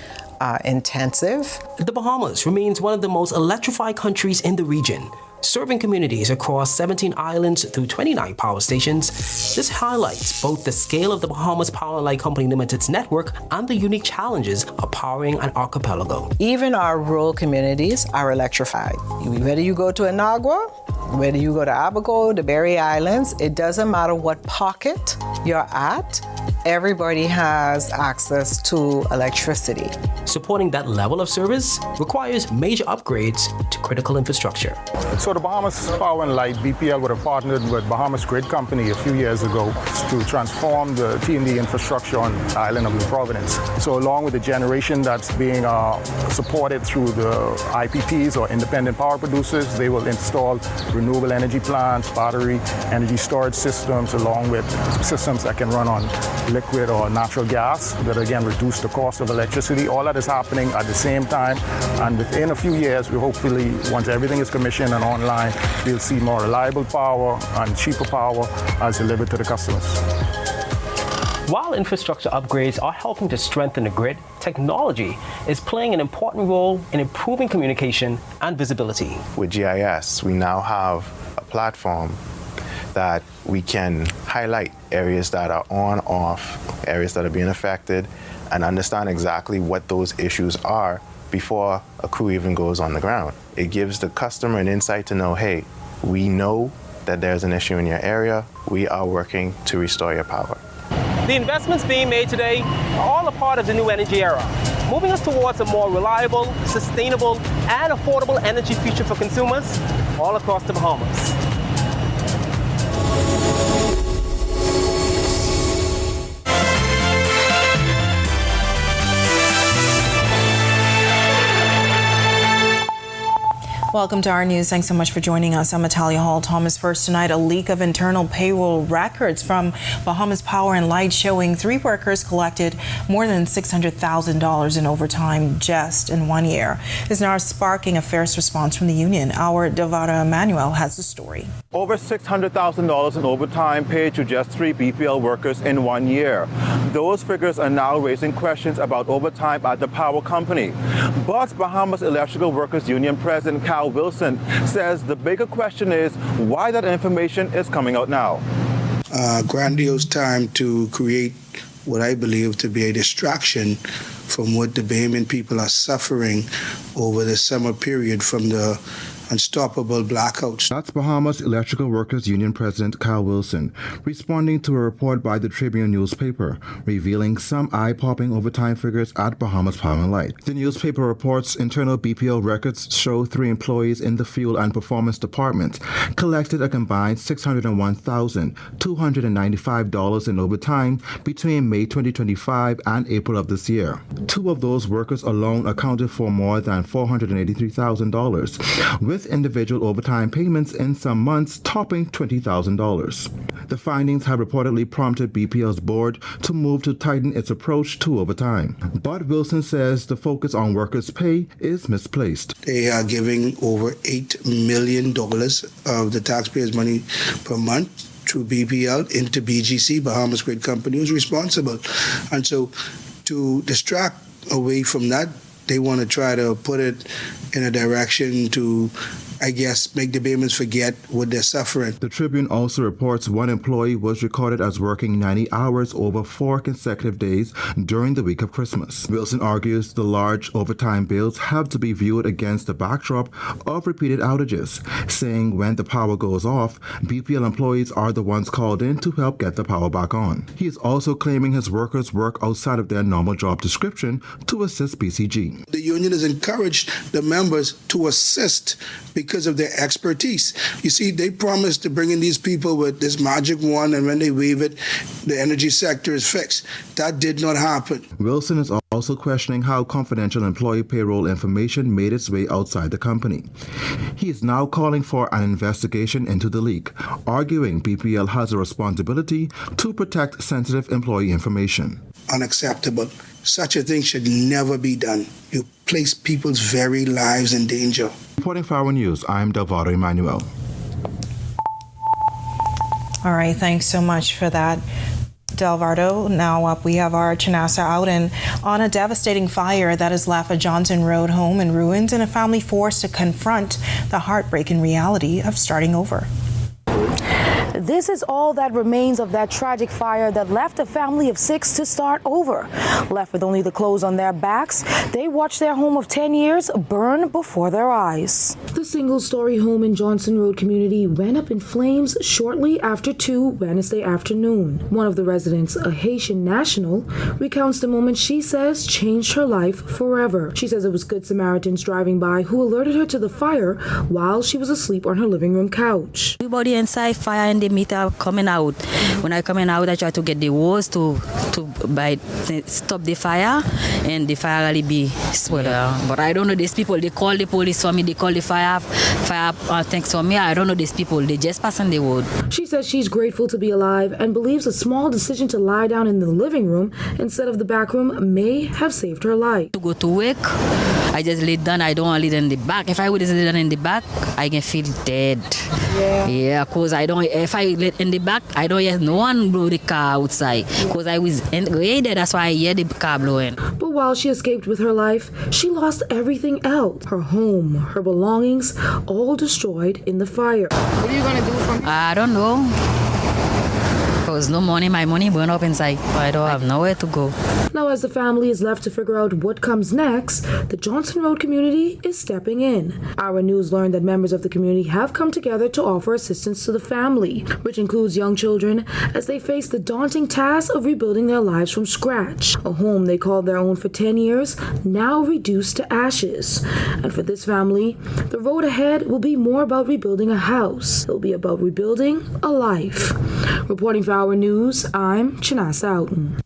intensive. The Bahamas remains one of the most electrified countries in the region, serving communities across 17 islands through 29 power stations. This highlights both the scale of the Bahamas Power and Light Company Limited's network and the unique challenges of powering an archipelago. Even our rural communities are electrified. Whether you go to Inagua, whether you go to Abaco, the Berry Islands, it doesn't matter what pocket you're at, everybody has access to electricity. Supporting that level of service requires major upgrades to critical infrastructure. So the Bahamas Power and Light, BPL, would have partnered with Bahamas Grid Company a few years ago to transform the T&D infrastructure on the island of New Providence. So along with the generation that's being supported through the IPPs or independent power producers, they will install renewable energy plants, battery energy storage systems, along with systems that can run on liquid or natural gas that again reduce the cost of electricity. All that is happening at the same time, and within a few years, we hopefully, once everything is commissioned and online, we'll see more reliable power and cheaper power as delivered to the customers. While infrastructure upgrades are helping to strengthen the grid, technology is playing an important role in improving communication and visibility. With GIS, we now have a platform that we can highlight areas that are on, off, areas that are being affected, and understand exactly what those issues are before a crew even goes on the ground. It gives the customer an insight to know, hey, we know that there's an issue in your area. We are working to restore your power. The investments being made today are all a part of the new energy era, moving us towards a more reliable, sustainable, and affordable energy future for consumers all across the Bahamas. Welcome to our news. Thanks so much for joining us. I'm Natalia Hall. Thomas, first tonight, a leak of internal payroll records from Bahamas Power and Light showing 3 workers collected more than $600,000 in overtime just in 1 year. Is now sparking a fierce response from the union. Our Devara Emmanuel has the story. Over $600,000 in overtime paid to just 3 BPL workers in 1 year. Those figures are now raising questions about overtime at the power company. But Bahamas Electrical Workers Union President Cal Wilson says the bigger question is why that information is coming out now. Grandiose time to create what I believe to be a distraction from what the Bahamian people are suffering over the summer period from the unstoppable blackouts. That's Bahamas Electrical Workers Union President Kyle Wilson responding to a report by the Tribune newspaper revealing some eye-popping overtime figures at Bahamas Power and Light. The newspaper reports internal BPL records show 3 employees in the fuel and performance department collected a combined $601,295 in overtime between May 2025 and April of this year. 2 of those workers alone accounted for more than $483,000, with individual overtime payments in some months topping $20,000. The findings have reportedly prompted BPL's board to move to tighten its approach to overtime. But Wilson says the focus on workers' pay is misplaced. They are giving over $8 million of the taxpayers' money per month through BPL into BGC, Bahamas Grid Company, who's responsible. And so to distract away from that, they want to try to put it in a direction to, I guess, make the Bahamians forget what they're suffering. The Tribune also reports 1 employee was recorded as working 90 hours over 4 consecutive days during the week of Christmas. Wilson argues the large overtime bills have to be viewed against the backdrop of repeated outages, saying when the power goes off, BPL employees are the ones called in to help get the power back on. He is also claiming his workers work outside of their normal job description to assist BCG. The union has encouraged the members to assist because of their expertise. You see, they promised to bring in these people with this magic wand, and when they wave it, the energy sector is fixed. That did not happen. Wilson is also questioning how confidential employee payroll information made its way outside the company. He is now calling for an investigation into the leak, arguing BPL has a responsibility to protect sensitive employee information. Unacceptable. Such a thing should never be done. You place people's very lives in danger. Reporting for our news, I'm Delvado Emmanuel. All right, thanks so much for that, Delvardo. Now up, we have our Chanassa out and on a devastating fire that has left a Johnson Road home in ruins and a family forced to confront the heartbreaking reality of starting over. This is all that remains of that tragic fire that left a family of 6 to start over. Left with only the clothes on their backs, they watched their home of 10 years burn before their eyes. The single-story home in Johnson Road community went up in flames shortly after 2 Wednesday afternoon. One of the residents, a Haitian national, recounts the moment she says changed her life forever. She says it was Good Samaritans driving by who alerted her to the fire while she was asleep on her living room couch. Everybody inside fire and the meter coming out. When I coming out, I try to get the hose to stop the fire, and the fire really be swell up. But I don't know these people. They call the police for me. They call the fire thanks for me. I don't know these people. They just passing the road. She says she's grateful to be alive and believes a small decision to lie down in the living room instead of the back room may have saved her life. To go to work, I just lay down. I don't want to lay down in the back. If I would have laid down in the back, I can feel dead. Yeah, cause if I let in the back, I don't hear no one blow the car outside. Cause I was in the there, that's why I hear the car blowing. But while she escaped with her life, she lost everything else. Her home, her belongings, all destroyed in the fire. What are you gonna do from here? I don't know. Cause no money, my money burned up inside. I don't have nowhere to go. Now, as the family is left to figure out what comes next, the Johnson Road community is stepping in. Our news learned that members of the community have come together to offer assistance to the family, which includes young children as they face the daunting task of rebuilding their lives from scratch. A home they called their own for 10 years, now reduced to ashes. And for this family, the road ahead will be more about rebuilding a house. It'll be about rebuilding a life. Reporting for Our News, I'm Chinasa Outen.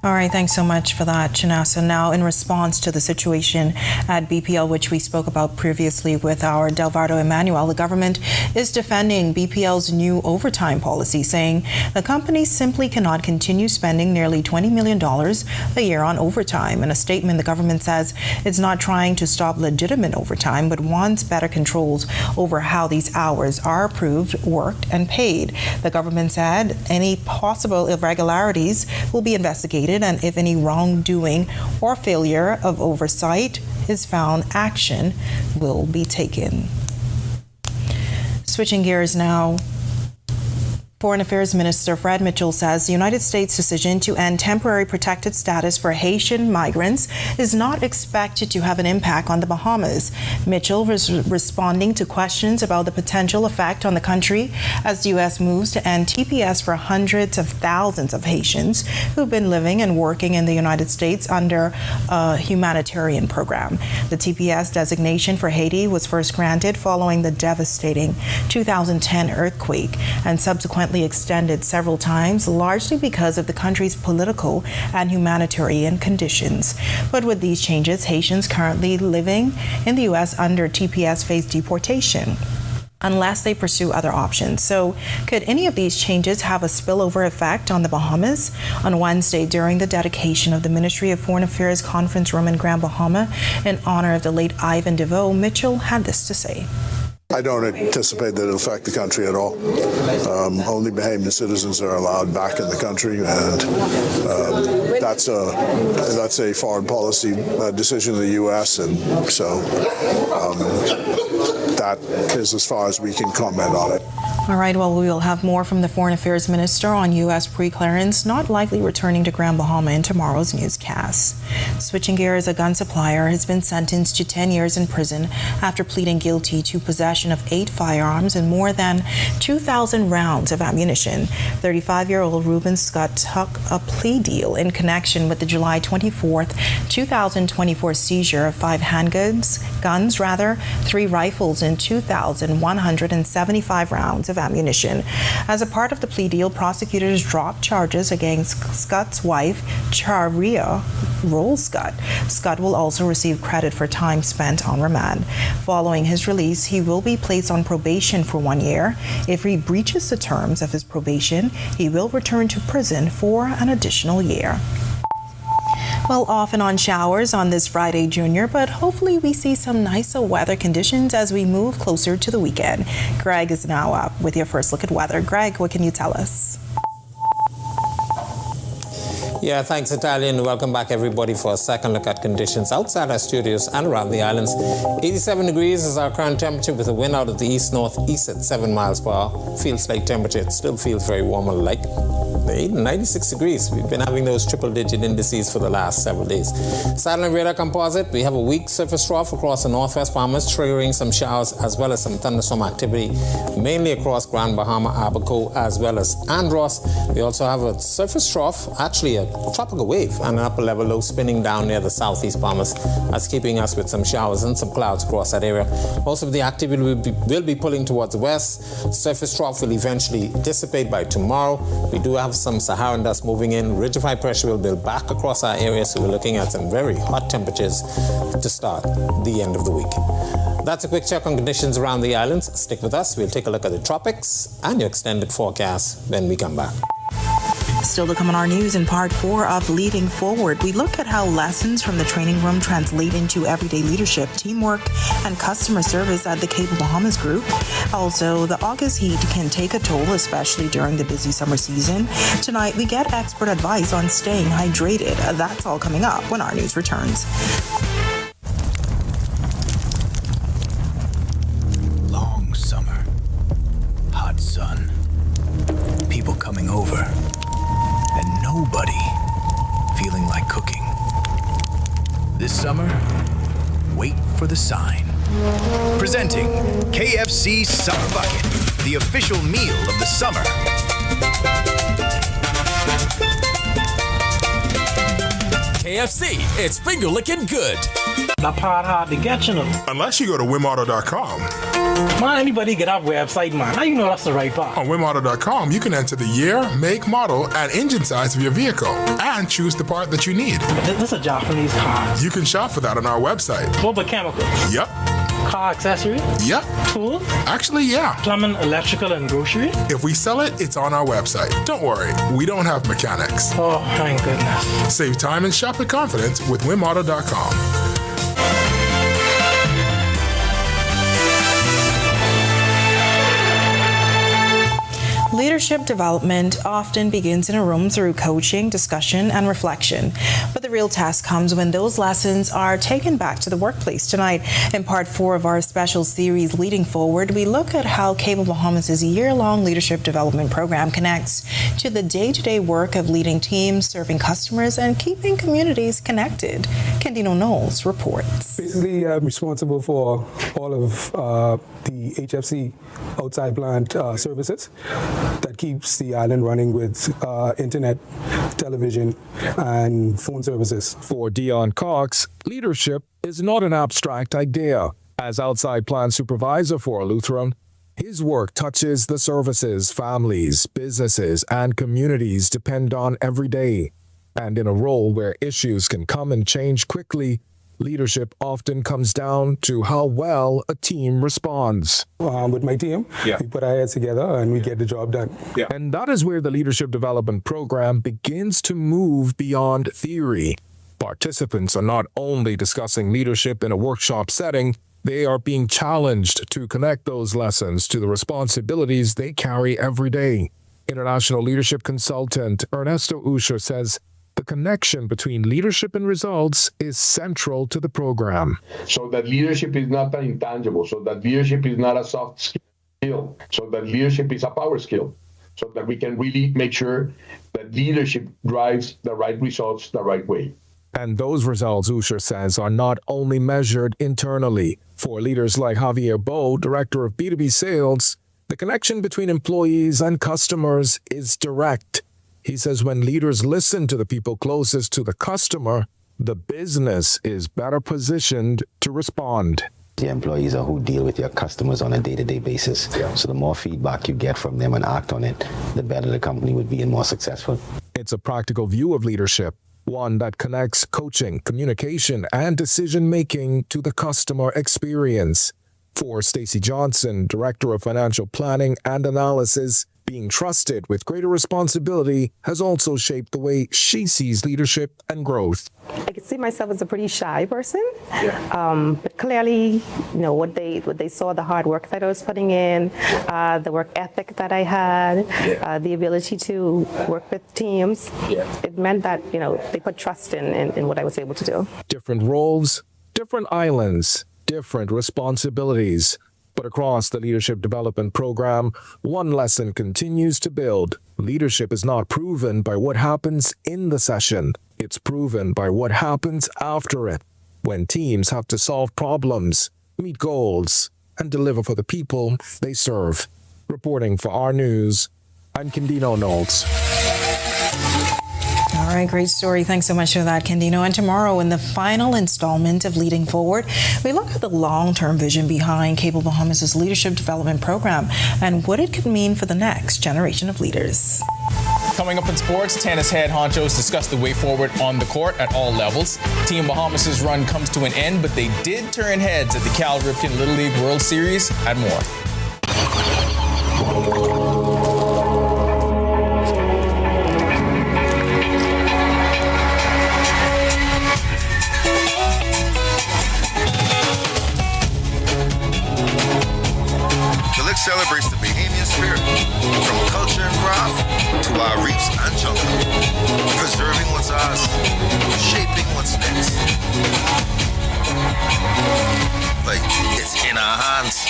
All right, thanks so much for that, Chinasa. Now, in response to the situation at BPL, which we spoke about previously with our Delvardo Emmanuel, the government is defending BPL's new overtime policy, saying the company simply cannot continue spending nearly $20 million a year on overtime. In a statement, the government says it's not trying to stop legitimate overtime, but wants better controls over how these hours are approved, worked, and paid. The government said any possible irregularities will be investigated, and if any wrongdoing or failure of oversight is found, action will be taken. Switching gears now. Foreign Affairs Minister Fred Mitchell says the United States' decision to end temporary protected status for Haitian migrants is not expected to have an impact on the Bahamas. Mitchell was responding to questions about the potential effect on the country as the U.S. moves to end TPS for hundreds of thousands of Haitians who've been living and working in the United States under a humanitarian program. The TPS designation for Haiti was first granted following the devastating 2010 earthquake and subsequently extended several times, largely because of the country's political and humanitarian conditions. But with these changes, Haitians currently living in the U.S. under TPS face deportation unless they pursue other options. So could any of these changes have a spillover effect on the Bahamas? On Wednesday, during the dedication of the Ministry of Foreign Affairs conference room in Grand Bahama in honor of the late Ivan DeVoe, Mitchell had this to say. I don't anticipate that it'll affect the country at all. Only Bahamian citizens are allowed back in the country, and that's a foreign policy decision of the U.S., and so that is as far as we can comment on it. All right, well, we will have more from the Foreign Affairs Minister on U.S. pre-clearance not likely returning to Grand Bahama in tomorrow's newscast. Switching gears, a gun supplier has been sentenced to 10 years in prison after pleading guilty to possession of 8 firearms and more than 2,000 rounds of ammunition. 35-year-old Reuben Scott took a plea deal in connection with the July 24th, 2024 seizure of 5 handguns, 3 rifles, and 2,175 rounds of ammunition. As a part of the plea deal, prosecutors dropped charges against Scott's wife, Charia Roll Scott. Scott will also receive credit for time spent on remand. Following his release, he will be placed on probation for 1 year. If he breaches the terms of his probation, he will return to prison for an additional year. Well, off and on showers on this Friday, Junior, but hopefully we see some nicer weather conditions as we move closer to the weekend. Greg is now up with your first look at weather. Greg, what can you tell us? Yeah, thanks, Italian. Welcome back, everybody, for a second look at conditions outside our studios and around the islands. 87 degrees is our current temperature with a wind out of the east-northeast at 7 miles per hour. Feels like temperature. It still feels very warm and light. 96 degrees. We've been having those triple-digit indices for the last several days. Satellite radar composite. We have a weak surface trough across the northwest Bahamas, triggering some showers as well as some thunderstorm activity, mainly across Grand Bahama, Abaco, as well as Andros. We also have a surface trough, actually a tropical wave, and an upper level low spinning down near the southeast Bahamas. That's keeping us with some showers and some clouds across that area. Most of the activity will be pulling towards the west. Surface trough will eventually dissipate by tomorrow. We do have some Saharan dust moving in. Ridgified pressure will build back across our area, so we're looking at some very hot temperatures to start the end of the week. That's a quick check on conditions around the islands. Stick with us. We'll take a look at the tropics and your extended forecast when we come back. Still to come on our news in part 4 of Leading Forward, we look at how lessons from the training room translate into everyday leadership, teamwork, and customer service at the Cable Bahamas Group. Also, the August heat can take a toll, especially during the busy summer season. Tonight, we get expert advice on staying hydrated. That's all coming up when our news returns. Long summer, hot sun, people coming over, and nobody feeling like cooking. This summer, wait for the sign. Presenting KFC Summer Bucket, the official meal of the summer. KFC, it's finger licking good. That part hard to get, you know. Unless you go to wimauto.com. Man, anybody get our website, man. How you know that's the right part? On wimauto.com, you can enter the year, make, model, and engine size of your vehicle and choose the part that you need. This is a Japanese car. You can shop for that on our website. What about chemicals? Yep. Car accessories? Yep. Tools? Actually, yeah. Plumbing, electrical, and grocery? If we sell it, it's on our website. Don't worry, we don't have mechanics. Oh, thank goodness. Save time and shop with confidence with wimauto.com. Leadership development often begins in a room through coaching, discussion, and reflection. But the real test comes when those lessons are taken back to the workplace. Tonight, in part 4 of our special series, Leading Forward, we look at how Cable Bahamas' year-long leadership development program connects to the day-to-day work of leading teams, serving customers, and keeping communities connected. Candino Knowles reports. Basically, I'm responsible for all of the HFC outside plant services that keeps the island running with internet, television, and phone services. For Dion Cox, leadership is not an abstract idea. As outside plant supervisor for Lutheran, his work touches the services, families, businesses, and communities depend on every day. And in a role where issues can come and change quickly, leadership often comes down to how well a team responds. With my team, we put our heads together and we get the job done. And that is where the Leadership Development Program begins to move beyond theory. Participants are not only discussing leadership in a workshop setting, they are being challenged to connect those lessons to the responsibilities they carry every day. International leadership consultant Ernesto Usher says the connection between leadership and results is central to the program. So that leadership is not an intangible, so that leadership is not a soft skill, so that leadership is a power skill, so that we can really make sure that leadership drives the right results the right way. And those results, Usher says, are not only measured internally. For leaders like Javier Bo, director of B2B sales, the connection between employees and customers is direct. He says when leaders listen to the people closest to the customer, the business is better positioned to respond. The employees are who deal with your customers on a day-to-day basis. So the more feedback you get from them and act on it, the better the company would be and more successful. It's a practical view of leadership, one that connects coaching, communication, and decision-making to the customer experience. For Stacey Johnson, Director of Financial Planning and Analysis, being trusted with greater responsibility has also shaped the way she sees leadership and growth. I could see myself as a pretty shy person, but clearly, you know, what they saw, the hard work that I was putting in, the work ethic that I had, the ability to work with teams, it meant that, you know, they put trust in what I was able to do. Different roles, different islands, different responsibilities. But across the Leadership Development Program, one lesson continues to build. Leadership is not proven by what happens in the session. It's proven by what happens after it, when teams have to solve problems, meet goals, and deliver for the people they serve. Reporting for our news, I'm Candino Knowles. All right, great story. Thanks so much for that, Candino. And tomorrow, in the final installment of Leading Forward, we look at the long-term vision behind Cable Bahamas' Leadership Development Program and what it could mean for the next generation of leaders. Coming up in sports, tennis head honchos discuss the way forward on the court at all levels. Team Bahamas' run comes to an end, but they did turn heads at the Cal Ripken Little League World Series and more. in our hands.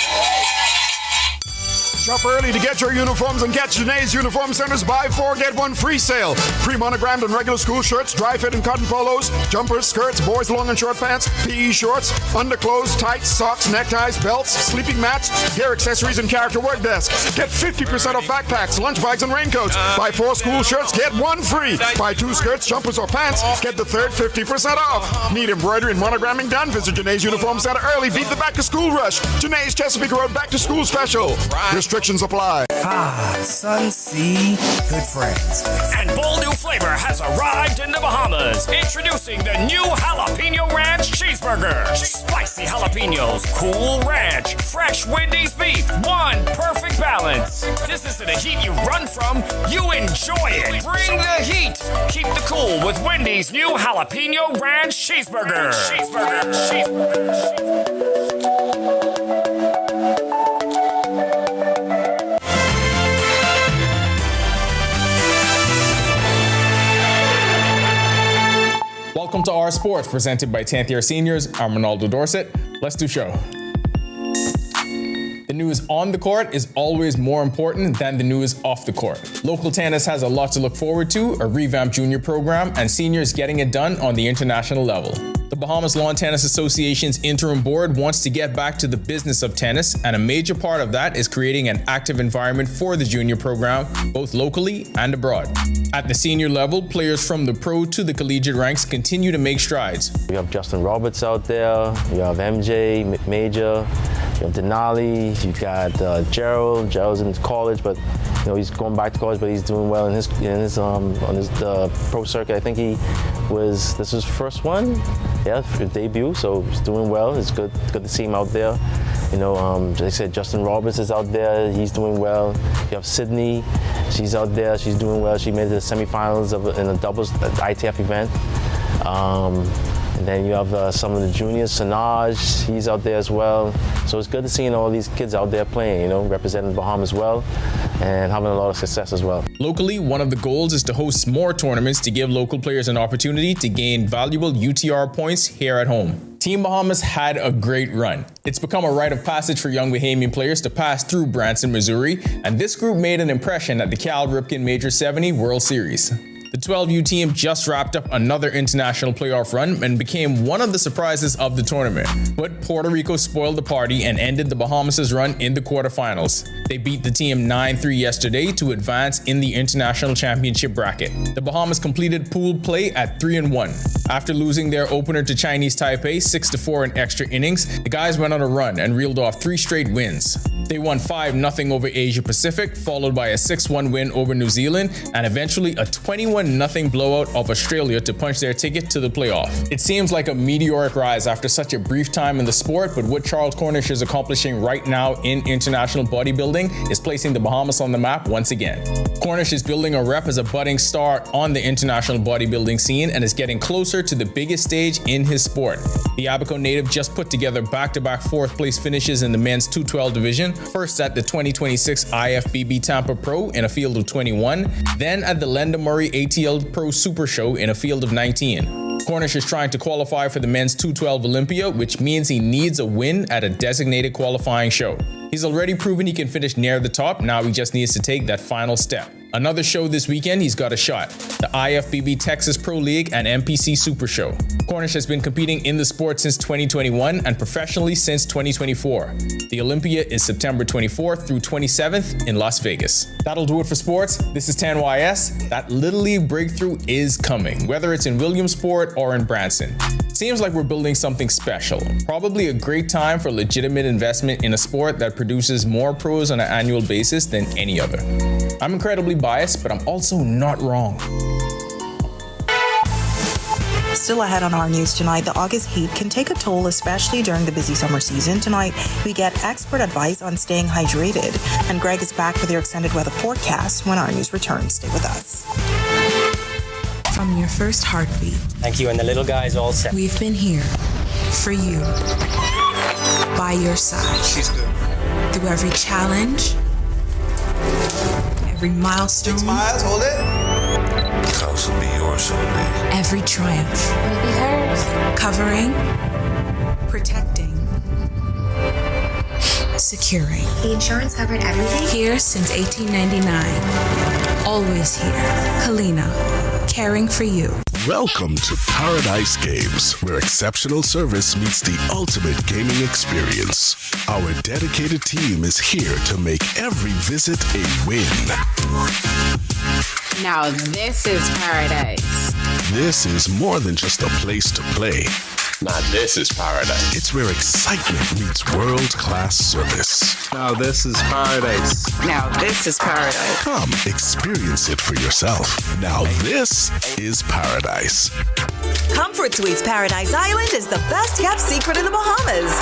Shop early to get your uniforms and catch Janae's Uniform Center's buy 4 get 1 free sale. Pre-monogrammed and regular school shirts, dry fit and cotton polos, jumpers, skirts, boys long and short pants, PE shorts, underclothes, tights, socks, neckties, belts, sleeping mats, hair accessories, and character work desk. Get 50% off backpacks, lunch bags, and raincoats. Buy 4 school shirts, get 1 free. Buy 2 skirts, jumpers, or pants, get the third 50% off. Need embroidery and monogramming done? Visit Janae's Uniform Center early. Beat the back-to-school rush. Janae's Chesapeake Road back-to-school special. Restrictions apply. Sun, sea, good friends. And bold new flavor has arrived in the Bahamas. Introducing the new Jalapeno Ranch Cheeseburger. Spicy jalapenos, cool ranch, fresh Wendy's beef, one perfect balance. This isn't a heat you run from, you enjoy it. Bring the heat. Keep the cool with Wendy's new Jalapeno Ranch Cheeseburger. Welcome to Our Sports, presented by 10th Year Seniors. I'm Ronaldo Dorset. Let's do show. The news on the court is always more important than the news off the court. Local tennis has a lot to look forward to, a revamped junior program, and seniors getting it done on the international level. The Bahamas Lawn Tennis Association's interim board wants to get back to the business of tennis, and a major part of that is creating an active environment for the junior program, both locally and abroad. At the senior level, players from the pro to the collegiate ranks continue to make strides. You have Justin Roberts out there, you have MJ, Major, you have Denali, you got Gerald. Gerald's in college, but he's going back to college, but he's doing well on his pro circuit. I think this was his first one, his debut, so he's doing well. It's good to see him out there. Like I said, Justin Roberts is out there, he's doing well. You have Sydney, she's out there, she's doing well. She made it to the semifinals in a doubles ITF event. And then you have some of the juniors, Sanaj, he's out there as well. So it's good to see all these kids out there playing, representing the Bahamas well and having a lot of success as well. Locally, one of the goals is to host more tournaments to give local players an opportunity to gain valuable UTR points here at home. Team Bahamas had a great run. It's become a rite of passage for young Bahamian players to pass through Branson, Missouri, and this group made an impression at the Cal Ripken Major 70 World Series. The 12U team just wrapped up another international playoff run and became one of the surprises of the tournament. But Puerto Rico spoiled the party and ended the Bahamas' run in the quarterfinals. They beat the team 9-3 yesterday to advance in the international championship bracket. The Bahamas completed pooled play at 3-1. After losing their opener to Chinese Taipei 6-4 in extra innings, the guys went on a run and reeled off 3 straight wins. They won 5-0 over Asia Pacific, followed by a 6-1 win over New Zealand, and eventually a 21-0 blowout of Australia to punch their ticket to the playoff. It seems like a meteoric rise after such a brief time in the sport, but what Charles Cornish is accomplishing right now in international bodybuilding is placing the Bahamas on the map once again. Cornish is building a rep as a budding star on the international bodybuilding scene and is getting closer to the biggest stage in his sport. The Abaco native just put together back-to-back 4th place finishes in the men's 212 division, first at the 2026 IFBB Tampa Pro in a field of 21, then at the Lenda Murray ATL Pro Super Show in a field of 19. Cornish is trying to qualify for the men's 212 Olympia, which means he needs a win at a designated qualifying show. He's already proven he can finish near the top, now he just needs to take that final step. Another show this weekend, he's got a shot. The IFBB Texas Pro League and MPC Super Show. Cornish has been competing in the sport since 2021 and professionally since 2024. The Olympia is September 24th through 27th in Las Vegas. That'll do it for sports. This is 10YS. That Little League breakthrough is coming, whether it's in Williamsport or in Branson. Seems like we're building something special. Probably a great time for legitimate investment in a sport that produces more pros on an annual basis than any other. I'm incredibly biased, but I'm also not wrong. Still ahead on our news tonight, the August heat can take a toll, especially during the busy summer season. Tonight, we get expert advice on staying hydrated, and Greg is back with your extended weather forecast when our news returns. Stay with us. From your first heartbeat. Thank you, and the little guy's all set. We've been here for you, by your side. She's good. Through every challenge, every milestone. 6 miles, hold it. The house will be yours someday. Every triumph. Will it be hers? Covering, protecting, securing. The insurance covered everything? Here since 1899. Always here. Kalina, caring for you. Welcome to Paradise Games, where exceptional service meets the ultimate gaming experience. Our dedicated team is here to make every visit a win. Now this is paradise. This is more than just a place to play. Now this is paradise. It's where excitement meets world-class service. Now this is paradise. Now this is paradise. Come experience it for yourself. Now this is paradise. Comfort Suites Paradise Island is the best kept secret in the Bahamas.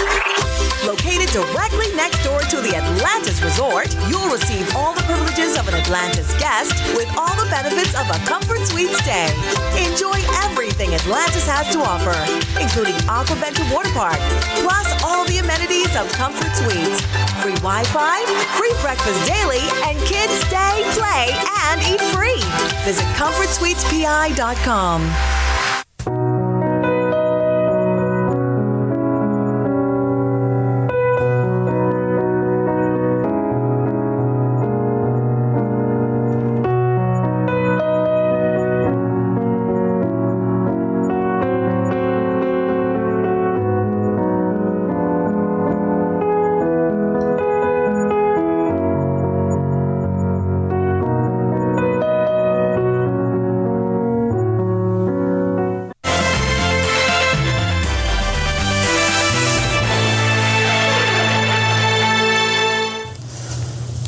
Located directly next door to the Atlantis Resort, you'll receive all the privileges of an Atlantis guest with all the benefits of a Comfort Suite stay. Enjoy everything Atlantis has to offer, including Aquaventure Water Park, plus all the amenities of Comfort Suites. Free Wi-Fi, free breakfast daily, and kids stay, play, and eat free. Visit ComfortSuitesPI.com.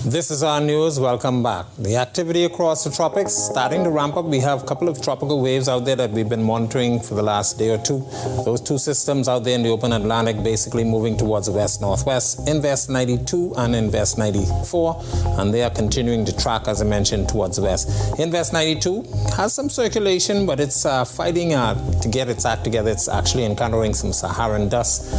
This is our news. Welcome back. The activity across the tropics starting to ramp up. We have a couple of tropical waves out there that we've been monitoring for the last day or two. Those two systems out there in the open Atlantic basically moving towards the west-northwest, Invest 92 and Invest 94, and they are continuing to track, as I mentioned, towards the west. Invest 92 has some circulation, but it's fighting to get its act together. It's actually encountering some Saharan dust.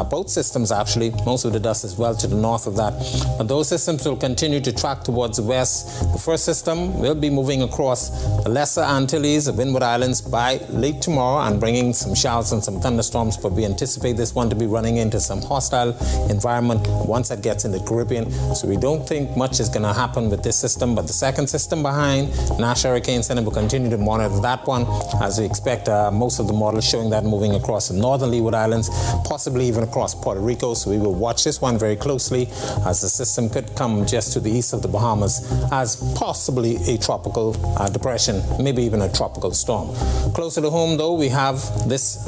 Both systems, actually, most of the dust is well to the north of that, but those systems will continue to track towards the west. The first system will be moving across the Lesser Antilles, the Windward Islands, by late tomorrow and bringing some showers and some thunderstorms, but we anticipate this one to be running into some hostile environment once it gets in the Caribbean. So we don't think much is going to happen with this system, but the second system behind, National Hurricane Center, will continue to monitor that one, as we expect most of the models showing that moving across the northern Leeward Islands, possibly even across Puerto Rico. So we will watch this one very closely, as the system could come just to the east of the Bahamas as possibly a tropical depression, maybe even a tropical storm. Closer to home, though, we have this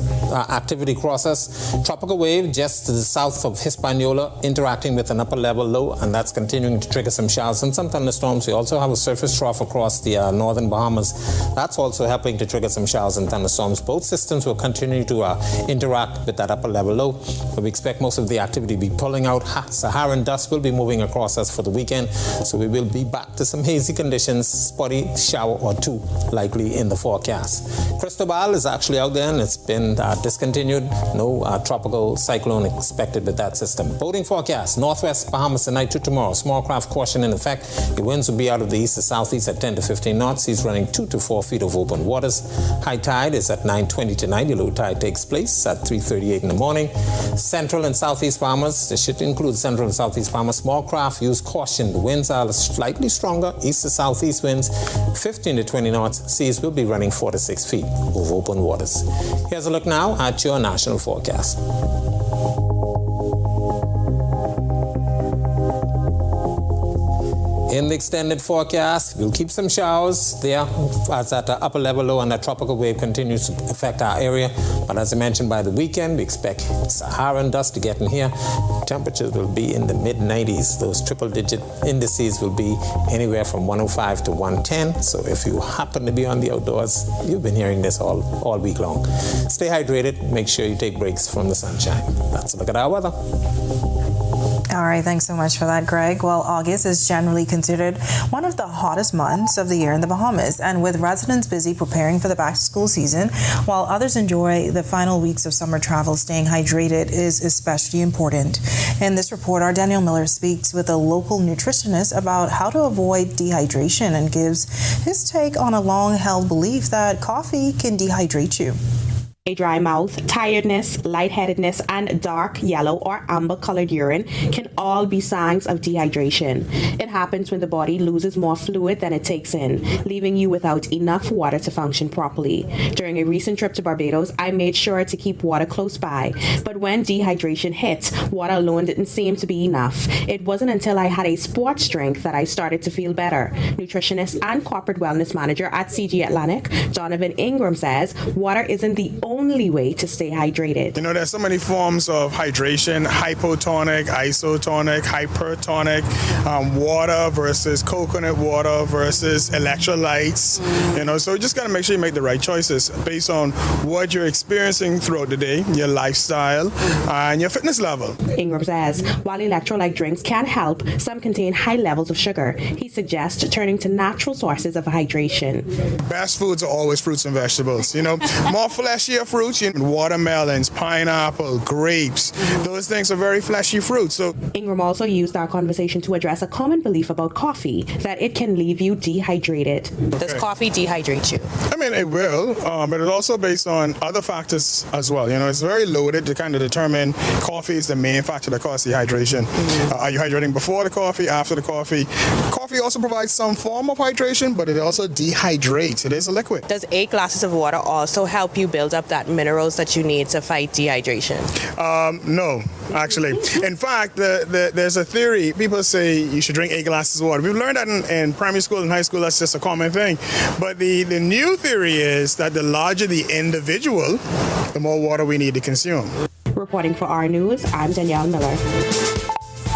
activity across us. Tropical wave just to the south of Hispaniola interacting with an upper level low, and that's continuing to trigger some showers and some thunderstorms. We also have a surface trough across the northern Bahamas. That's also helping to trigger some showers and thunderstorms. Both systems will continue to interact with that upper level low, but we expect most of the activity to be pulling out. Saharan dust will be moving across us for the weekend, so we will be back to some hazy conditions, spotty shower or two likely in the forecast. Cristobal is actually out there and it's been discontinued. No tropical cyclone expected with that system. Boating forecast, northwest Bahamas tonight to tomorrow. Small craft caution in effect. The winds will be out of the east to southeast at 10 to 15 knots. Seas running 2 to 4 feet of open waters. High tide is at 9:20 to 90. Low tide takes place at 3:38 in the morning. Central and southeast Bahamas, this should include central and southeast Bahamas. Small craft, use caution. The winds are slightly stronger, east to southeast winds, 15 to 20 knots. Seas will be running 4 to 6 feet over open waters. Here's a look now at your national forecast. In the extended forecast, we'll keep some showers there as that upper level low and that tropical wave continues to affect our area. But as I mentioned, by the weekend, we expect Saharan dust to get in here. Temperatures will be in the mid-90s. Those triple-digit indices will be anywhere from 105 to 110. So if you happen to be on the outdoors, you've been hearing this all week long. Stay hydrated. Make sure you take breaks from the sunshine. That's a look at our weather. All right, thanks so much for that, Greg. Well, August is generally considered one of the hottest months of the year in the Bahamas, and with residents busy preparing for the back-to-school season, while others enjoy the final weeks of summer travel, staying hydrated is especially important. In this report, our Daniel Miller speaks with a local nutritionist about how to avoid dehydration and gives his take on a long-held belief that coffee can dehydrate you. A dry mouth, tiredness, lightheadedness, and dark yellow or amber-colored urine can all be signs of dehydration. It happens when the body loses more fluid than it takes in, leaving you without enough water to function properly. During a recent trip to Barbados, I made sure to keep water close by, but when dehydration hit, water alone didn't seem to be enough. It wasn't until I had a sports drink that I started to feel better. Nutritionist and corporate wellness manager at CG Atlantic, Donovan Ingram, says water isn't the only way to stay hydrated. You know, there's so many forms of hydration: hypotonic, isotonic, hypertonic, water versus coconut water versus electrolytes. You know, so you just got to make sure you make the right choices based on what you're experiencing throughout the day, your lifestyle, and your fitness level. Ingram says while electrolyte drinks can help, some contain high levels of sugar. He suggests turning to natural sources of hydration. Best foods are always fruits and vegetables. You know, more fleshier fruits, watermelons, pineapple, grapes. Those things are very fleshy fruits. So Ingram also used our conversation to address a common belief about coffee, that it can leave you dehydrated. Does coffee dehydrate you? I mean, it will, but it's also based on other factors as well. You know, it's very loaded to kind of determine coffee is the main factor that causes dehydration. Are you hydrating before the coffee, after the coffee? Coffee also provides some form of hydration, but it also dehydrates. It is a liquid. Does 8 glasses of water also help you build up that minerals that you need to fight dehydration? No, actually. In fact, there's a theory. People say you should drink 8 glasses of water. We've learned that in primary school and high school. That's just a common thing. But the new theory is that the larger the individual, the more water we need to consume. Reporting for our News, I'm Danielle Miller.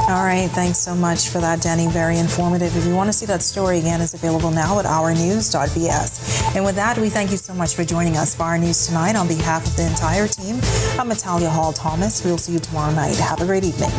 All right, thanks so much for that, Denny. Very informative. If you want to see that story again, it's available now at ournews.bs. And with that, we thank you so much for joining us for Our News Tonight. On behalf of the entire team, I'm Natalia Hall-Thomas. We'll see you tomorrow night. Have a great evening.